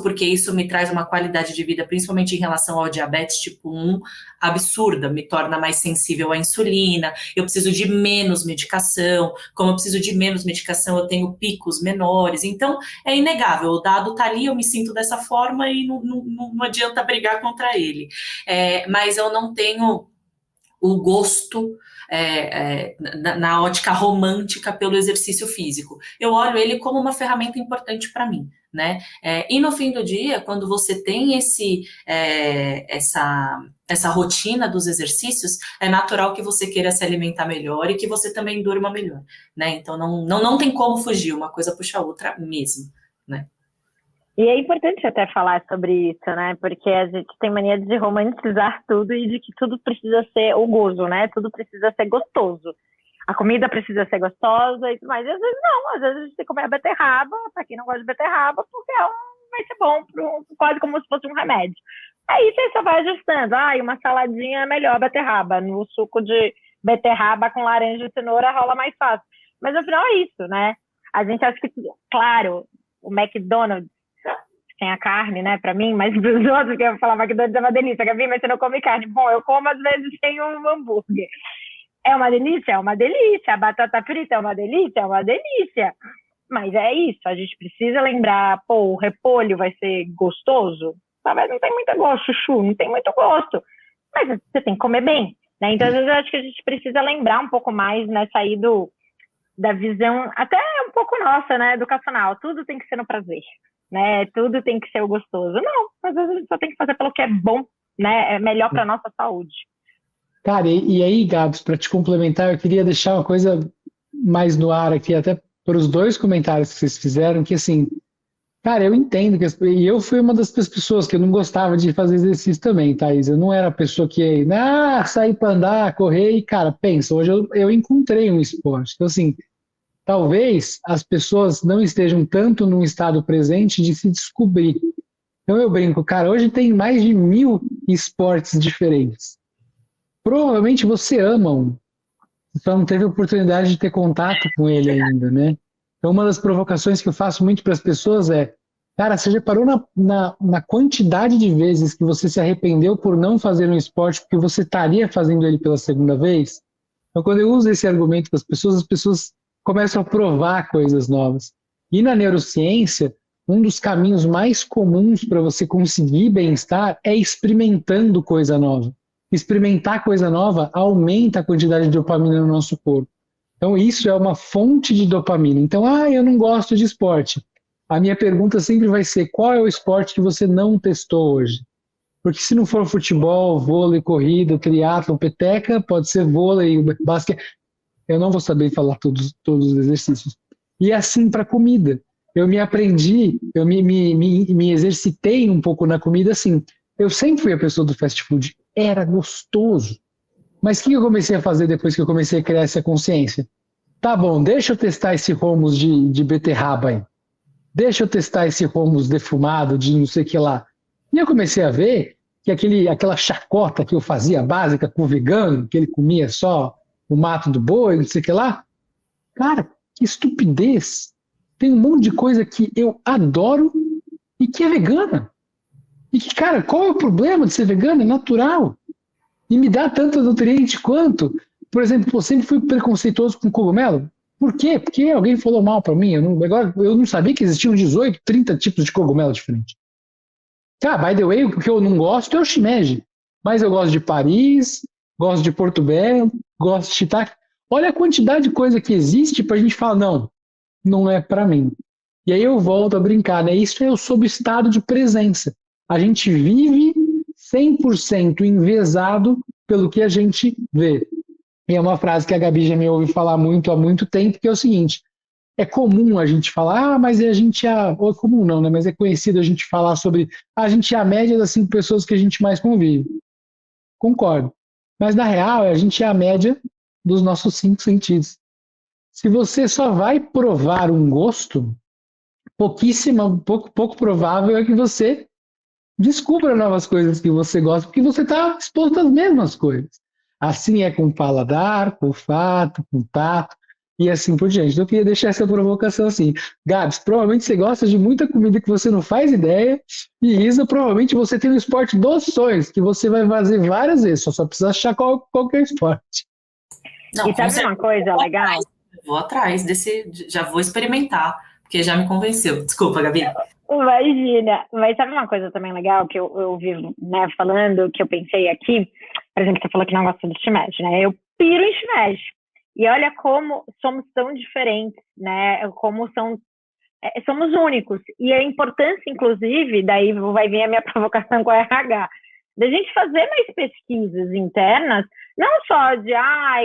porque isso me traz uma qualidade de vida, principalmente em relação ao diabetes tipo 1, absurda, me torna mais sensível à insulina, eu preciso de menos medicação, como eu preciso de menos medicação, eu tenho picos menores, então é inegável, o dado tá ali, eu me sinto dessa forma e não adianta brigar contra ele. Mas eu não tenho o gosto na ótica romântica pelo exercício físico. Eu olho ele como uma ferramenta importante para mim, né? E no fim do dia, quando você tem essa rotina dos exercícios, é natural que você queira se alimentar melhor e que você também durma melhor, né? Então não tem como fugir, uma coisa puxa a outra mesmo, né? E é importante até falar sobre isso, né? Porque a gente tem mania de romantizar tudo e de que tudo precisa ser o gozo, né? Tudo precisa ser gostoso. A comida precisa ser gostosa e tudo mais. E às vezes não, às vezes a gente tem que comer a beterraba, pra quem não gosta de beterraba, porque ela vai ser bom, quase como se fosse um remédio. Aí você só vai ajustando. Uma saladinha é melhor beterraba. No suco de beterraba com laranja e cenoura rola mais fácil. Mas no final é isso, né? A gente acha que, claro, o McDonald's tem a carne, né, pra mim, mas pros outros, que eu falar McDonald's é uma delícia, Gabi, mas você não come carne. Bom, eu como às vezes sem um hambúrguer. É uma delícia? É uma delícia. A batata frita é uma delícia? É uma delícia. Mas é isso, a gente precisa lembrar, o repolho vai ser gostoso? Talvez não tem muito gosto, chuchu, não tem muito gosto. Mas você tem que comer bem, né? Então, às vezes, eu acho que a gente precisa lembrar um pouco mais, né, sair da visão, até um pouco nossa, né, educacional. Tudo tem que ser no prazer, né? Tudo tem que ser o gostoso. Não, às vezes a gente só tem que fazer pelo que é bom, né? É melhor para nossa saúde. Cara, e aí, Gabs, para te complementar, eu queria deixar uma coisa mais no ar aqui, até para os dois comentários que vocês fizeram, que assim, cara, eu entendo e eu fui uma das pessoas que eu não gostava de fazer exercício também, Thaís. Eu não era a pessoa que ia sair para andar, correr, e, cara, pensa, hoje eu encontrei um esporte. Então, assim, talvez as pessoas não estejam tanto num estado presente de se descobrir. Então eu brinco, cara, hoje tem mais de 1000 esportes diferentes. Provavelmente você ama um, só não teve oportunidade de ter contato com ele ainda, né? Então uma das provocações que eu faço muito para as pessoas é, cara, você já parou na quantidade de vezes que você se arrependeu por não fazer um esporte porque você estaria fazendo ele pela segunda vez? Então quando eu uso esse argumento com as pessoas começam a provar coisas novas. E na neurociência, um dos caminhos mais comuns para você conseguir bem-estar é experimentando coisa nova. Experimentar coisa nova aumenta a quantidade de dopamina no nosso corpo. Então, isso é uma fonte de dopamina. Então, eu não gosto de esporte. A minha pergunta sempre vai ser, qual é o esporte que você não testou hoje? Porque se não for futebol, vôlei, corrida, triatlo, peteca, pode ser vôlei, basquete. Eu não vou saber falar todos os exercícios. E assim para comida. Eu me exercitei um pouco na comida, assim. Eu sempre fui a pessoa do fast food. Era gostoso. Mas o que eu comecei a fazer depois que eu comecei a criar essa consciência? Tá bom, deixa eu testar esse hummus de beterraba aí. Deixa eu testar esse hummus defumado de não sei o que lá. E eu comecei a ver que aquela chacota que eu fazia básica com o vegano, que ele comia só o mato do boi, não sei o que lá. Cara, que estupidez. Tem um monte de coisa que eu adoro e que é vegana. E que, cara, qual é o problema de ser vegano? É natural. E me dá tanto nutriente quanto. Por exemplo, eu sempre fui preconceituoso com cogumelo. Por quê? Porque alguém falou mal para mim. Eu não sabia que existiam 18, 30 tipos de cogumelo diferentes. By the way, o que eu não gosto é o shimeji. Mas eu gosto de Paris, gosto de Porto Belo, gosto de shiitake. Olha a quantidade de coisa que existe para a gente falar, não é para mim. E aí eu volto a brincar, né? Isso é o sob estado de presença. A gente vive 100% envezado pelo que a gente vê. E é uma frase que a Gabi já me ouve falar muito há muito tempo, que é o seguinte, é comum a gente falar, mas a gente ou é comum não, né? Mas é conhecido a gente falar sobre, a gente é a média das 5 pessoas que a gente mais convive. Concordo. Mas na real, a gente é a média dos nossos 5 sentidos. Se você só vai provar um gosto, pouco provável é que você descubra novas coisas que você gosta, porque você está exposto às mesmas coisas. Assim é com o paladar, com o olfato, com o tato e assim por diante. Então, eu queria deixar essa provocação assim. Gabs, provavelmente você gosta de muita comida que você não faz ideia, e Isa, provavelmente você tem o esporte dos sonhos, que você vai fazer várias vezes, só precisa achar qualquer esporte. Não, E sabe uma coisa legal? Vou atrás desse, já vou experimentar, porque já me convenceu. Desculpa, Gabi. Imagina, mas sabe uma coisa também legal que eu ouvi, né, falando, que eu pensei aqui, por exemplo, você falou que não gosta do shimeji, né, eu piro em shimeji, e olha como somos tão diferentes, né, como somos únicos, e a importância, inclusive, daí vai vir a minha provocação com a RH, da gente fazer mais pesquisas internas, não só de,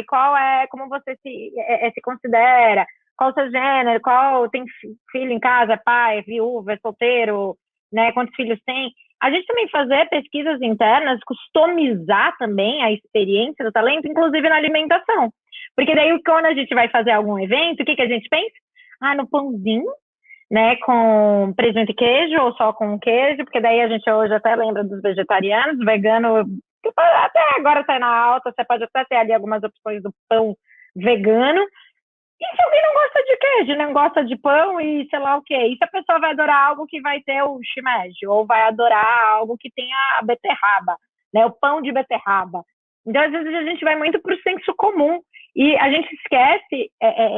qual é, como você se considera, qual o seu gênero, qual tem filho em casa, pai, viúva, solteiro, né, quantos filhos tem. A gente também fazer pesquisas internas, customizar também a experiência do talento, inclusive na alimentação. Porque daí, quando a gente vai fazer algum evento, o que a gente pensa? No pãozinho, né, com presunto e queijo, ou só com queijo, porque daí a gente hoje até lembra dos vegetarianos, vegano, até agora tá na alta, você pode até ter ali algumas opções do pão vegano. E se alguém não gosta de queijo, não gosta de pão e sei lá o quê? E se a pessoa vai adorar algo que vai ter o shimeji, ou vai adorar algo que tenha a beterraba, né, o pão de beterraba. Então, às vezes, a gente vai muito para o senso comum. E a gente esquece,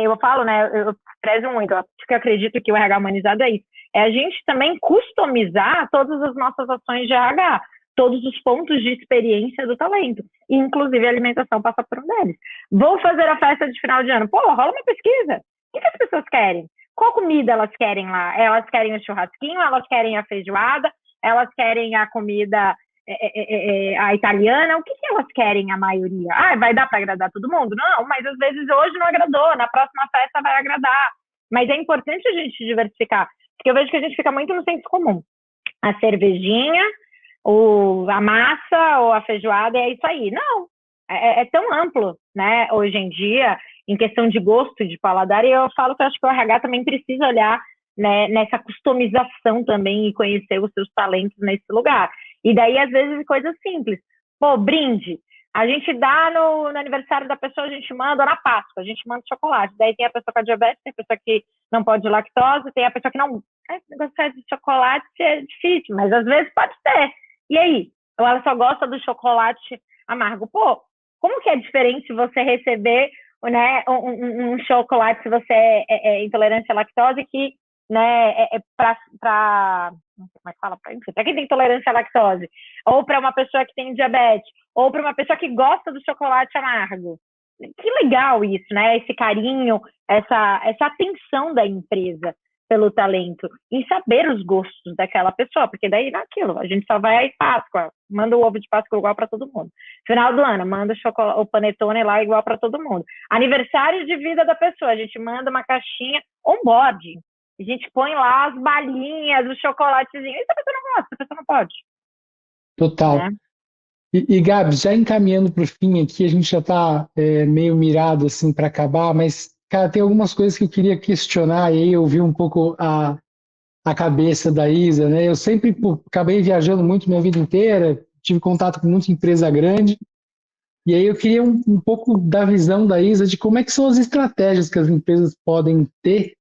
eu falo, né, eu prezo muito, porque eu acredito que o RH humanizado é isso. É a gente também customizar todas as nossas ações de RH, todos os pontos de experiência do talento. E, inclusive, a alimentação passa por um deles. Vou fazer a festa de final de ano. Pô, rola uma pesquisa. O que as pessoas querem? Qual comida elas querem lá? Elas querem o churrasquinho? Elas querem a feijoada? Elas querem a comida a italiana? O que elas querem, a maioria? Vai dar para agradar todo mundo? Não, mas às vezes hoje não agradou, na próxima festa vai agradar. Mas é importante a gente diversificar, porque eu vejo que a gente fica muito no senso comum. A cervejinha, a massa ou a feijoada, é isso aí. Não, é tão amplo, né, hoje em dia, em questão de gosto, de paladar, e eu falo que eu acho que o RH também precisa olhar, né, nessa customização também e conhecer os seus talentos nesse lugar. E daí, às vezes, coisas simples. Pô, brinde. A gente dá no aniversário da pessoa, a gente manda, ou na Páscoa, a gente manda chocolate. Daí tem a pessoa com diabetes, tem a pessoa que não pode lactose, tem a pessoa que não... Gostar de chocolate é difícil, mas às vezes pode ter. E aí? Ou ela só gosta do chocolate amargo. Pô, como que é diferente você receber, né, um chocolate se você é intolerante à lactose, que, né, para como é que fala? Para quem tem intolerância à lactose, ou para uma pessoa que tem diabetes, ou para uma pessoa que gosta do chocolate amargo. Que legal isso, né? Esse carinho, essa atenção da empresa pelo talento, em saber os gostos daquela pessoa, porque daí naquilo, a gente só vai à Páscoa, manda o ovo de Páscoa igual para todo mundo. Final do ano, manda o panetone lá igual para todo mundo. Aniversário de vida da pessoa, a gente manda uma caixinha on-board. A gente põe lá as balinhas, o chocolatezinho. E se a pessoa não gosta, a pessoa não pode. Total. Né? E Gabi, já encaminhando para o fim aqui, a gente já está meio mirado assim para acabar, mas, cara, tem algumas coisas que eu queria questionar e aí ouvir um pouco a cabeça da Isa, né? Eu sempre acabei viajando muito minha vida inteira, tive contato com muita empresa grande, e aí eu queria um pouco da visão da Isa de como é que são as estratégias que as empresas podem ter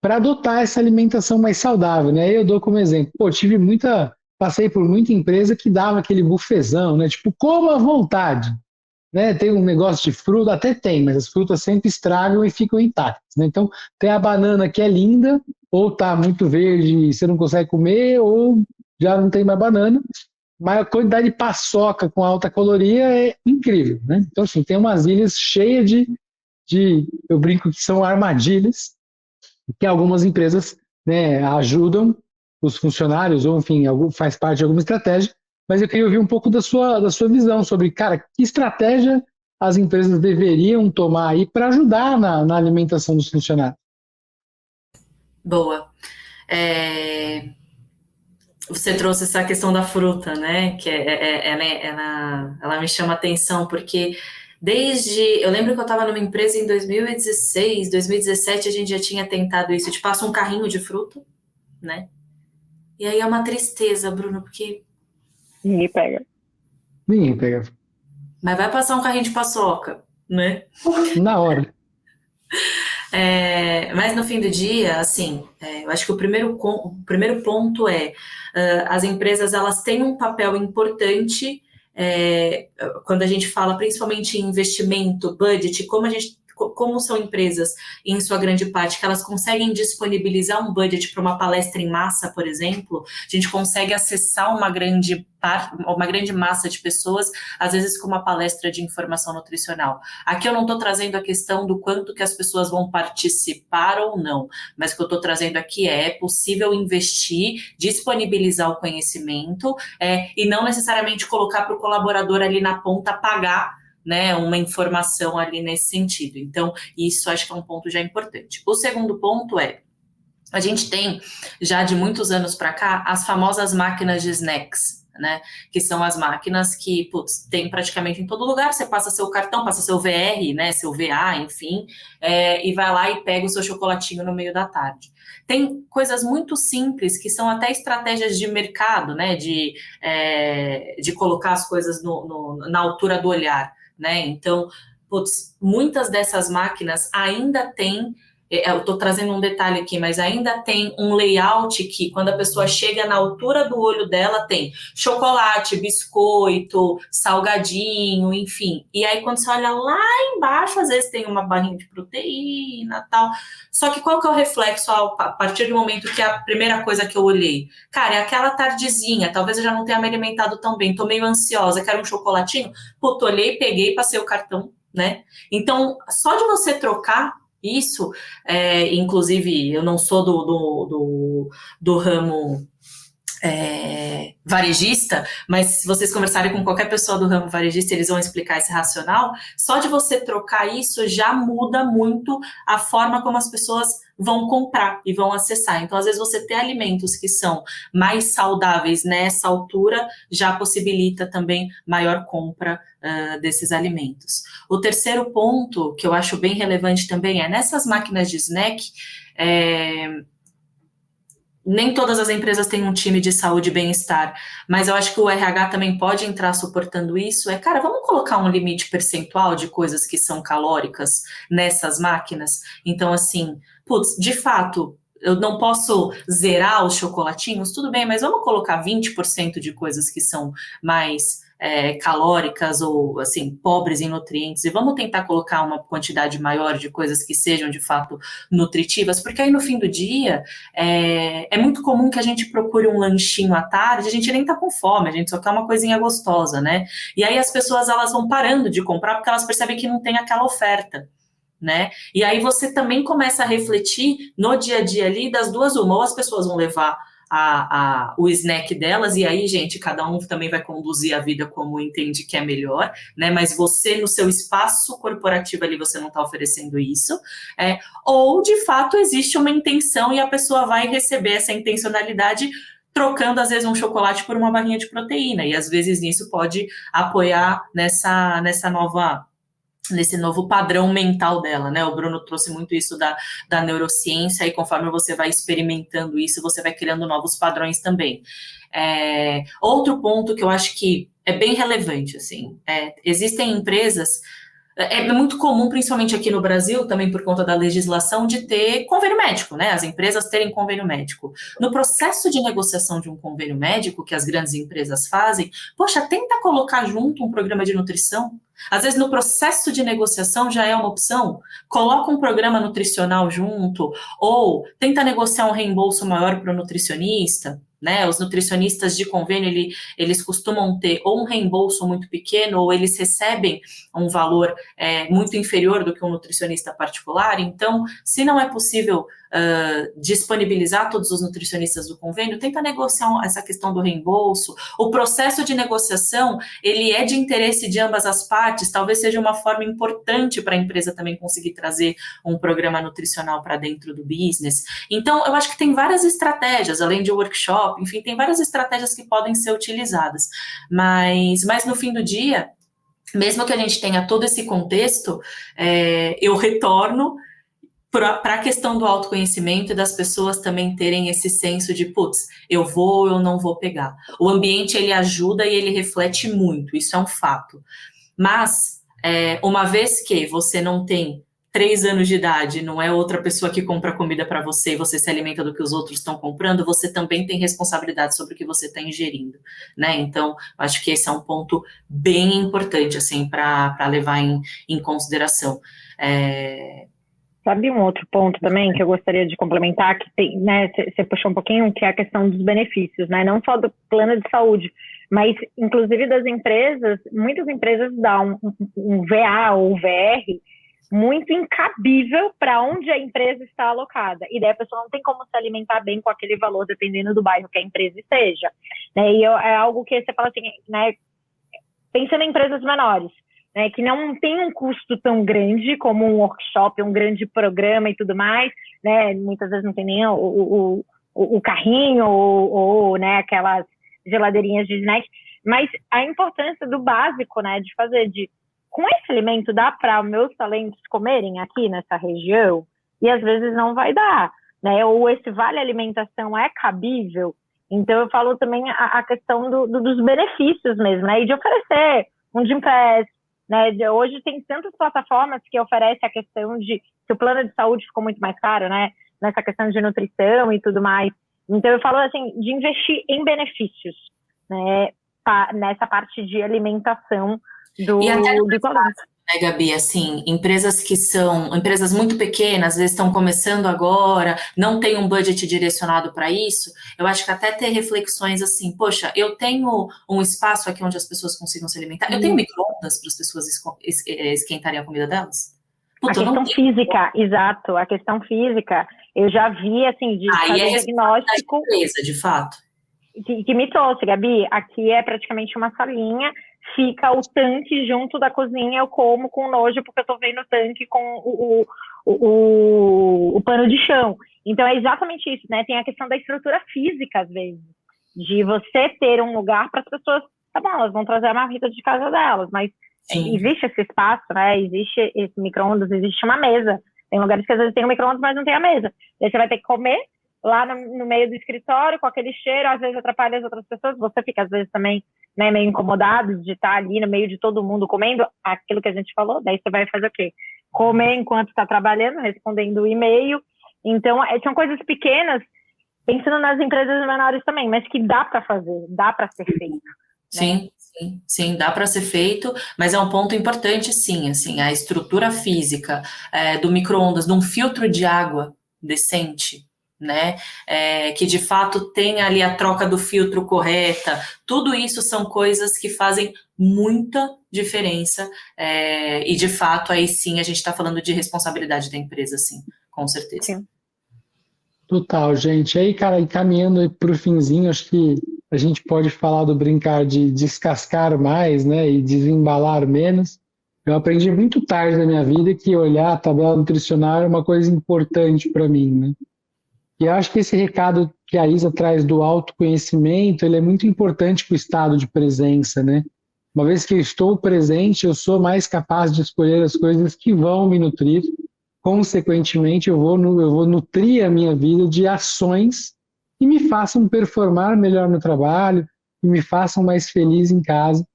para adotar essa alimentação mais saudável, né? Eu dou como exemplo, passei por muita empresa que dava aquele bufezão, né? Tipo, coma à vontade, né? Tem um negócio de fruta, até tem, mas as frutas sempre estragam e ficam intactas, né? Então, tem a banana que é linda, ou tá muito verde e você não consegue comer, ou já não tem mais banana, mas a quantidade de paçoca com alta caloria é incrível, né? Então, assim, tem umas ilhas cheias eu brinco que são armadilhas, que algumas empresas, né, ajudam os funcionários, ou enfim, faz parte de alguma estratégia, mas eu queria ouvir um pouco da sua visão sobre, cara, que estratégia as empresas deveriam tomar aí para ajudar na alimentação dos funcionários. Boa. Você trouxe essa questão da fruta, né? Que ela me chama atenção, porque eu lembro que eu estava numa empresa em 2016, 2017, a gente já tinha tentado isso, te passa um carrinho de fruta, né? E aí é uma tristeza, Bruno, porque Ninguém pega. Mas vai passar um carrinho de paçoca, né? Na hora. Mas no fim do dia, assim, eu acho que o primeiro ponto as empresas elas têm um papel importante quando a gente fala principalmente em investimento, budget, como são empresas, em sua grande parte, que elas conseguem disponibilizar um budget para uma palestra em massa, por exemplo, a gente consegue acessar uma grande massa de pessoas, às vezes com uma palestra de informação nutricional. Aqui eu não estou trazendo a questão do quanto que as pessoas vão participar ou não, mas o que eu estou trazendo aqui é possível investir, disponibilizar o conhecimento e não necessariamente colocar para o colaborador ali na ponta pagar, né, uma informação ali nesse sentido. Então, isso acho que é um ponto já importante. O segundo ponto a gente tem, já de muitos anos para cá, as famosas máquinas de snacks, né, que são as máquinas que, tem praticamente em todo lugar, você passa seu cartão, passa seu VR, né, seu VA, enfim, e vai lá e pega o seu chocolatinho no meio da tarde. Tem coisas muito simples que são até estratégias de mercado, né, de colocar as coisas na altura do olhar, né? Então, muitas dessas máquinas ainda têm, eu estou trazendo um detalhe aqui, mas ainda tem um layout que quando a pessoa chega na altura do olho dela tem chocolate, biscoito, salgadinho, enfim. E aí quando você olha lá embaixo, às vezes tem uma barrinha de proteína, tal. Só que qual que é o reflexo a partir do momento que a primeira coisa que eu olhei? Cara, é aquela tardezinha, talvez eu já não tenha me alimentado tão bem, tô meio ansiosa, quero um chocolatinho. Olhei, peguei, passei o cartão, né? Então, só de você trocar isso, inclusive, eu não sou do ramo varejista, mas se vocês conversarem com qualquer pessoa do ramo varejista, eles vão explicar esse racional. Só de você trocar isso já muda muito a forma como as pessoas vão comprar e vão acessar. Então, às vezes, você ter alimentos que são mais saudáveis nessa altura já possibilita também maior compra desses alimentos. O terceiro ponto, que eu acho bem relevante também, nessas máquinas de snack, nem todas as empresas têm um time de saúde e bem-estar, mas eu acho que o RH também pode entrar suportando isso. Cara, vamos colocar um limite percentual de coisas que são calóricas nessas máquinas? Então, assim, de fato, eu não posso zerar os chocolatinhos, tudo bem, mas vamos colocar 20% de coisas que são mais calóricas ou, assim, pobres em nutrientes, e vamos tentar colocar uma quantidade maior de coisas que sejam, de fato, nutritivas, porque aí, no fim do dia, é muito comum que a gente procure um lanchinho à tarde, a gente nem tá com fome, a gente só quer uma coisinha gostosa, né? E aí as pessoas, elas vão parando de comprar porque elas percebem que não tem aquela oferta, né? E aí você também começa a refletir no dia a dia ali das duas uma, ou as pessoas vão levar o snack delas, e aí, gente, cada um também vai conduzir a vida como entende que é melhor, né? Mas você, no seu espaço corporativo ali, você não está oferecendo isso, ou, de fato, existe uma intenção e a pessoa vai receber essa intencionalidade trocando, às vezes, um chocolate por uma barrinha de proteína, e, às vezes, nisso pode apoiar nesse novo padrão mental dela, né? O Bruno trouxe muito isso da neurociência, e conforme você vai experimentando isso, você vai criando novos padrões também. Outro ponto que eu acho que é bem relevante, assim, existem empresas, é muito comum, principalmente aqui no Brasil, também por conta da legislação, de ter convênio médico, né? As empresas terem convênio médico. No processo de negociação de um convênio médico, que as grandes empresas fazem, tenta colocar junto um programa de nutrição. Às vezes, no processo de negociação já é uma opção, coloca um programa nutricional junto, ou tenta negociar um reembolso maior para o nutricionista, né? Os nutricionistas de convênio, eles costumam ter ou um reembolso muito pequeno, ou eles recebem um valor muito inferior do que um nutricionista particular. Então, se não é possível disponibilizar todos os nutricionistas do convênio, tenta negociar essa questão do reembolso. O processo de negociação, ele é de interesse de ambas as partes, talvez seja uma forma importante para a empresa também conseguir trazer um programa nutricional para dentro do business. Então, eu acho que tem várias estratégias, além de workshop, enfim, tem várias estratégias que podem ser utilizadas, mas no fim do dia, mesmo que a gente tenha todo esse contexto, eu retorno para a questão do autoconhecimento e das pessoas também terem esse senso de, eu vou ou eu não vou pegar. O ambiente, ele ajuda e ele reflete muito, isso é um fato. Mas, uma vez que você não tem 3 anos de idade, não é outra pessoa que compra comida para você e você se alimenta do que os outros estão comprando, você também tem responsabilidade sobre o que você está ingerindo, né? Então, acho que esse é um ponto bem importante, assim, para levar em consideração. Sabe um outro ponto também que eu gostaria de complementar, que tem, né, você puxou um pouquinho, que é a questão dos benefícios, né? Não só do plano de saúde, mas inclusive das empresas, muitas empresas dão um VA ou VR muito incabível para onde a empresa está alocada. E daí a pessoa não tem como se alimentar bem com aquele valor, dependendo do bairro que a empresa esteja. Né? E é algo que você fala assim, né? Pensando em empresas menores, né, que não tem um custo tão grande como um workshop, um grande programa e tudo mais, né? Muitas vezes não tem nem o carrinho ou né, aquelas geladeirinhas de snack, mas a importância do básico, né, de fazer com esse alimento dá para os meus talentos comerem aqui nessa região? E às vezes não vai dar, né? Ou esse vale alimentação é cabível? Então eu falo também a questão dos benefícios mesmo, né? E de oferecer um Gympass, né? Hoje tem tantas plataformas que oferecem a questão de que o plano de saúde ficou muito mais caro, né? Nessa questão de nutrição e tudo mais. Então eu falo assim, de investir em benefícios, né? Nessa parte de alimentação E até do talento. Né, Gabi, assim, empresas que são empresas muito pequenas, às vezes estão começando agora, não tem um budget direcionado para isso, eu acho que até ter reflexões assim, poxa, eu tenho um espaço aqui onde as pessoas consigam se alimentar, eu tenho micro-ondas para as pessoas esquentarem a comida delas? Puta, a questão física, exato, a questão física, eu já vi, assim, de fazer diagnóstico... empresa, de fato. Que me trouxe, Gabi, aqui é praticamente uma salinha, fica o tanque junto da cozinha, eu como com nojo, porque eu tô vendo o tanque com o pano de chão. Então é exatamente isso, né? Tem a questão da estrutura física, às vezes, de você ter um lugar para as pessoas, tá bom, elas vão trazer a marmita de casa delas, mas sim, existe esse espaço, né? Existe esse micro-ondas, existe uma mesa. Tem lugares que às vezes tem um micro-ondas, mas não tem a mesa. Daí você vai ter que comer lá no meio do escritório, com aquele cheiro, às vezes atrapalha as outras pessoas, você fica às vezes também, né, meio incomodado de estar ali no meio de todo mundo comendo aquilo que a gente falou, daí você vai fazer o quê? Comer enquanto está trabalhando, respondendo o e-mail. Então, são coisas pequenas, pensando nas empresas menores também, mas que dá para fazer, dá para ser feito. Sim, né? Sim, dá para ser feito, mas é um ponto importante, sim, assim, a estrutura física do micro-ondas, de um filtro de água decente, né, que de fato tem ali a troca do filtro correta, tudo isso são coisas que fazem muita diferença, e de fato aí sim a gente está falando de responsabilidade da empresa, sim, com certeza. Sim. Total, gente. Aí, cara, caminhando para o finzinho, acho que a gente pode falar do brincar de descascar mais, né, e desembalar menos. Eu aprendi muito tarde na minha vida que olhar a tabela nutricional é uma coisa importante para mim, né? E eu acho que esse recado que a Isa traz do autoconhecimento, ele é muito importante para o estado de presença, né? Uma vez que eu estou presente, eu sou mais capaz de escolher as coisas que vão me nutrir. Consequentemente, eu vou nutrir a minha vida de ações que me façam performar melhor no trabalho, que me façam mais feliz em casa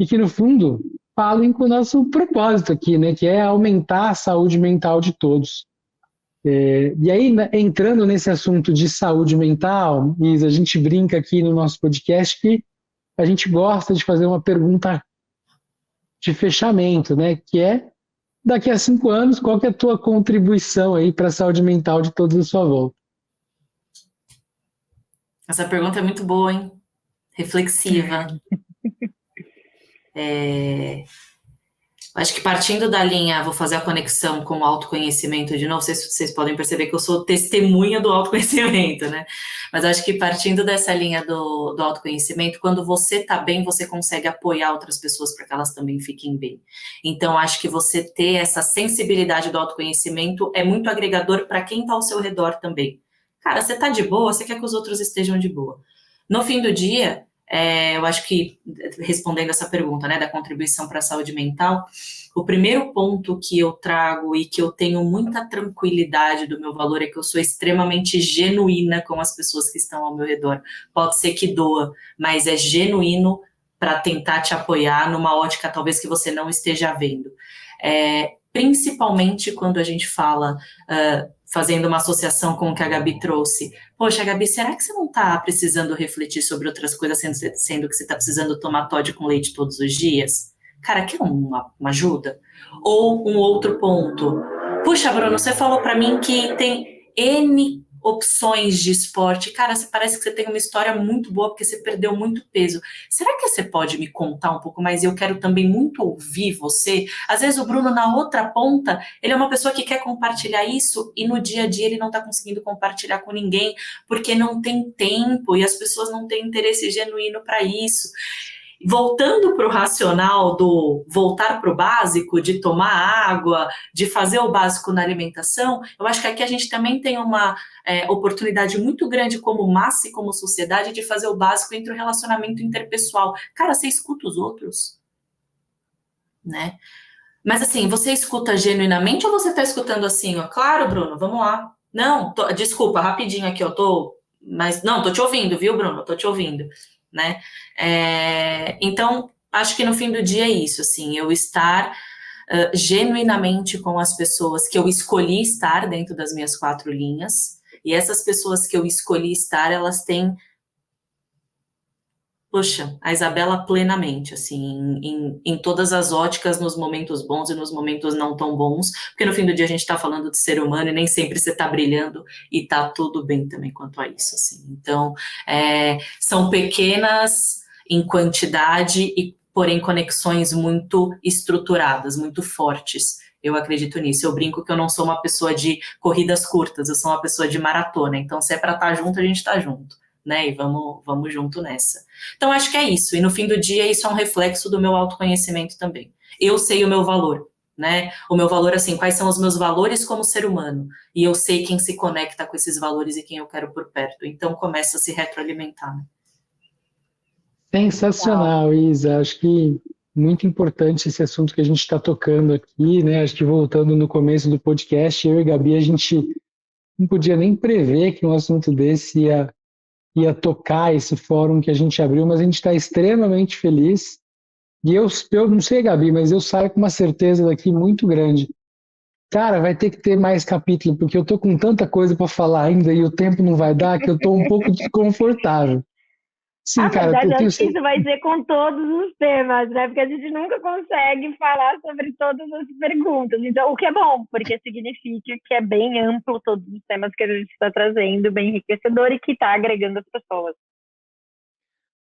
e que, no fundo, falem com o nosso propósito aqui, né? Que é aumentar a saúde mental de todos. E aí, entrando nesse assunto de saúde mental, Isa, a gente brinca aqui no nosso podcast que a gente gosta de fazer uma pergunta de fechamento, né? Que é, daqui a 5 anos, qual que é a tua contribuição aí para a saúde mental de todos à sua volta? Essa pergunta é muito boa, hein? Reflexiva. Acho que partindo da linha, vou fazer a conexão com o autoconhecimento de novo, vocês podem perceber que eu sou testemunha do autoconhecimento, né? Mas acho que partindo dessa linha do autoconhecimento, quando você tá bem, você consegue apoiar outras pessoas para que elas também fiquem bem. Então, acho que você ter essa sensibilidade do autoconhecimento é muito agregador para quem tá ao seu redor também. Cara, você tá de boa, você quer que os outros estejam de boa. No fim do dia, eu acho que, respondendo essa pergunta, né, da contribuição para a saúde mental, o primeiro ponto que eu trago e que eu tenho muita tranquilidade do meu valor é que eu sou extremamente genuína com as pessoas que estão ao meu redor. Pode ser que doa, mas é genuíno para tentar te apoiar numa ótica talvez que você não esteja vendo. Principalmente quando a gente fala, fazendo uma associação com o que a Gabi trouxe. Poxa, Gabi, será que você não está precisando refletir sobre outras coisas, sendo que você está precisando tomar Toddy com leite todos os dias? Cara, quer uma ajuda? Ou um outro ponto. Puxa, Bruno, você falou para mim que tem N opções de esporte. Cara, parece que você tem uma história muito boa porque você perdeu muito peso. Será que você pode me contar um pouco mais? Eu quero também muito ouvir você. Às vezes o Bruno, na outra ponta, ele é uma pessoa que quer compartilhar isso e no dia a dia ele não está conseguindo compartilhar com ninguém porque não tem tempo e as pessoas não têm interesse genuíno para isso. Voltando para o racional do voltar para o básico, de tomar água, de fazer o básico na alimentação, eu acho que aqui a gente também tem uma oportunidade muito grande como massa e como sociedade de fazer o básico entre o relacionamento interpessoal. Cara, você escuta os outros? Né? Mas assim, você escuta genuinamente ou você está escutando assim, ó? Claro, Bruno, vamos lá. Não, desculpa, rapidinho aqui, eu tô... Mas não, tô te ouvindo, viu, Bruno? Tô te ouvindo. Né? Então, acho que no fim do dia é isso, assim, eu estar genuinamente com as pessoas que eu escolhi estar dentro das minhas 4 linhas, e essas pessoas que eu escolhi estar, elas têm, poxa, a Isabela plenamente, assim, em todas as óticas, nos momentos bons e nos momentos não tão bons, porque no fim do dia a gente está falando de ser humano e nem sempre você está brilhando e está tudo bem também quanto a isso, assim. Então, são pequenas em quantidade e, porém, conexões muito estruturadas, muito fortes. Eu acredito nisso. Eu brinco que eu não sou uma pessoa de corridas curtas, eu sou uma pessoa de maratona. Então, se é para estar junto, a gente está junto. Né, e vamos junto nessa. Então, acho que é isso. E no fim do dia, isso é um reflexo do meu autoconhecimento também. Eu sei o meu valor, né? O meu valor, assim, quais são os meus valores como ser humano. E eu sei quem se conecta com esses valores e quem eu quero por perto. Então, começa a se retroalimentar. Né? Sensacional, Isa. Acho que muito importante esse assunto que a gente está tocando aqui, né? Acho que voltando no começo do podcast, eu e Gabi, a gente não podia nem prever que um assunto desse ia tocar esse fórum que a gente abriu, mas a gente está extremamente feliz. E eu não sei, Gabi, mas eu saio com uma certeza daqui muito grande. Cara, vai ter que ter mais capítulo, porque eu tô com tanta coisa para falar ainda e o tempo não vai dar, que eu tô um pouco desconfortável. Sim, Na cara, verdade, acho que isso vai ser com todos os temas, né? Porque a gente nunca consegue falar sobre todas as perguntas. Então, o que é bom, porque significa que é bem amplo todos os temas que a gente está trazendo, bem enriquecedor e que está agregando as pessoas.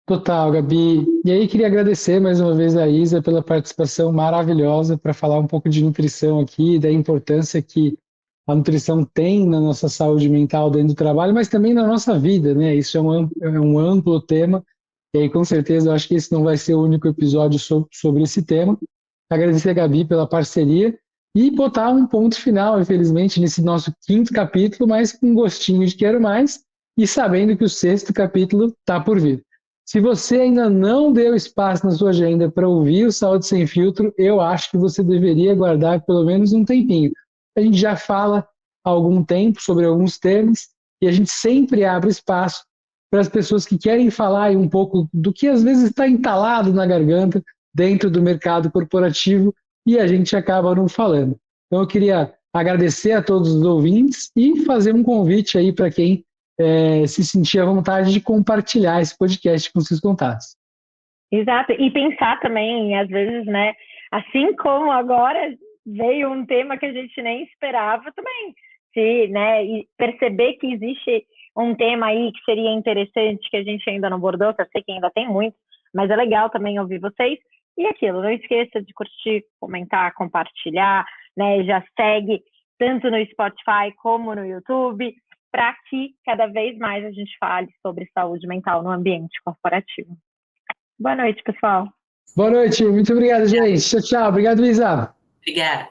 Total, Gabi. E aí, queria agradecer mais uma vez a Isa pela participação maravilhosa para falar um pouco de nutrição aqui, da importância que a nutrição tem na nossa saúde mental dentro do trabalho, mas também na nossa vida, né? Isso é um amplo tema, e aí, com certeza, eu acho que esse não vai ser o único episódio sobre esse tema. Agradecer a Gabi pela parceria e botar um ponto final, infelizmente, nesse nosso 5º capítulo, mas com um gostinho de quero mais, e sabendo que o 6º capítulo está por vir. Se você ainda não deu espaço na sua agenda para ouvir o Saúde Sem Filtro, eu acho que você deveria guardar pelo menos um tempinho. A gente já fala há algum tempo sobre alguns temas e a gente sempre abre espaço para as pessoas que querem falar um pouco do que às vezes está entalado na garganta dentro do mercado corporativo e a gente acaba não falando. Então eu queria agradecer a todos os ouvintes e fazer um convite aí para quem se sentir à vontade de compartilhar esse podcast com seus contatos. Exato, e pensar também, às vezes, né, assim como agora veio um tema que a gente nem esperava também, né, e perceber que existe um tema aí que seria interessante, que a gente ainda não abordou, que eu sei que ainda tem muito, mas é legal também ouvir vocês, e aquilo, não esqueça de curtir, comentar, compartilhar, né, já segue tanto no Spotify como no YouTube, para que cada vez mais a gente fale sobre saúde mental no ambiente corporativo. Boa noite, pessoal. Boa noite, muito obrigado, gente. Tchau, tchau. Obrigado, Isa. Obrigada.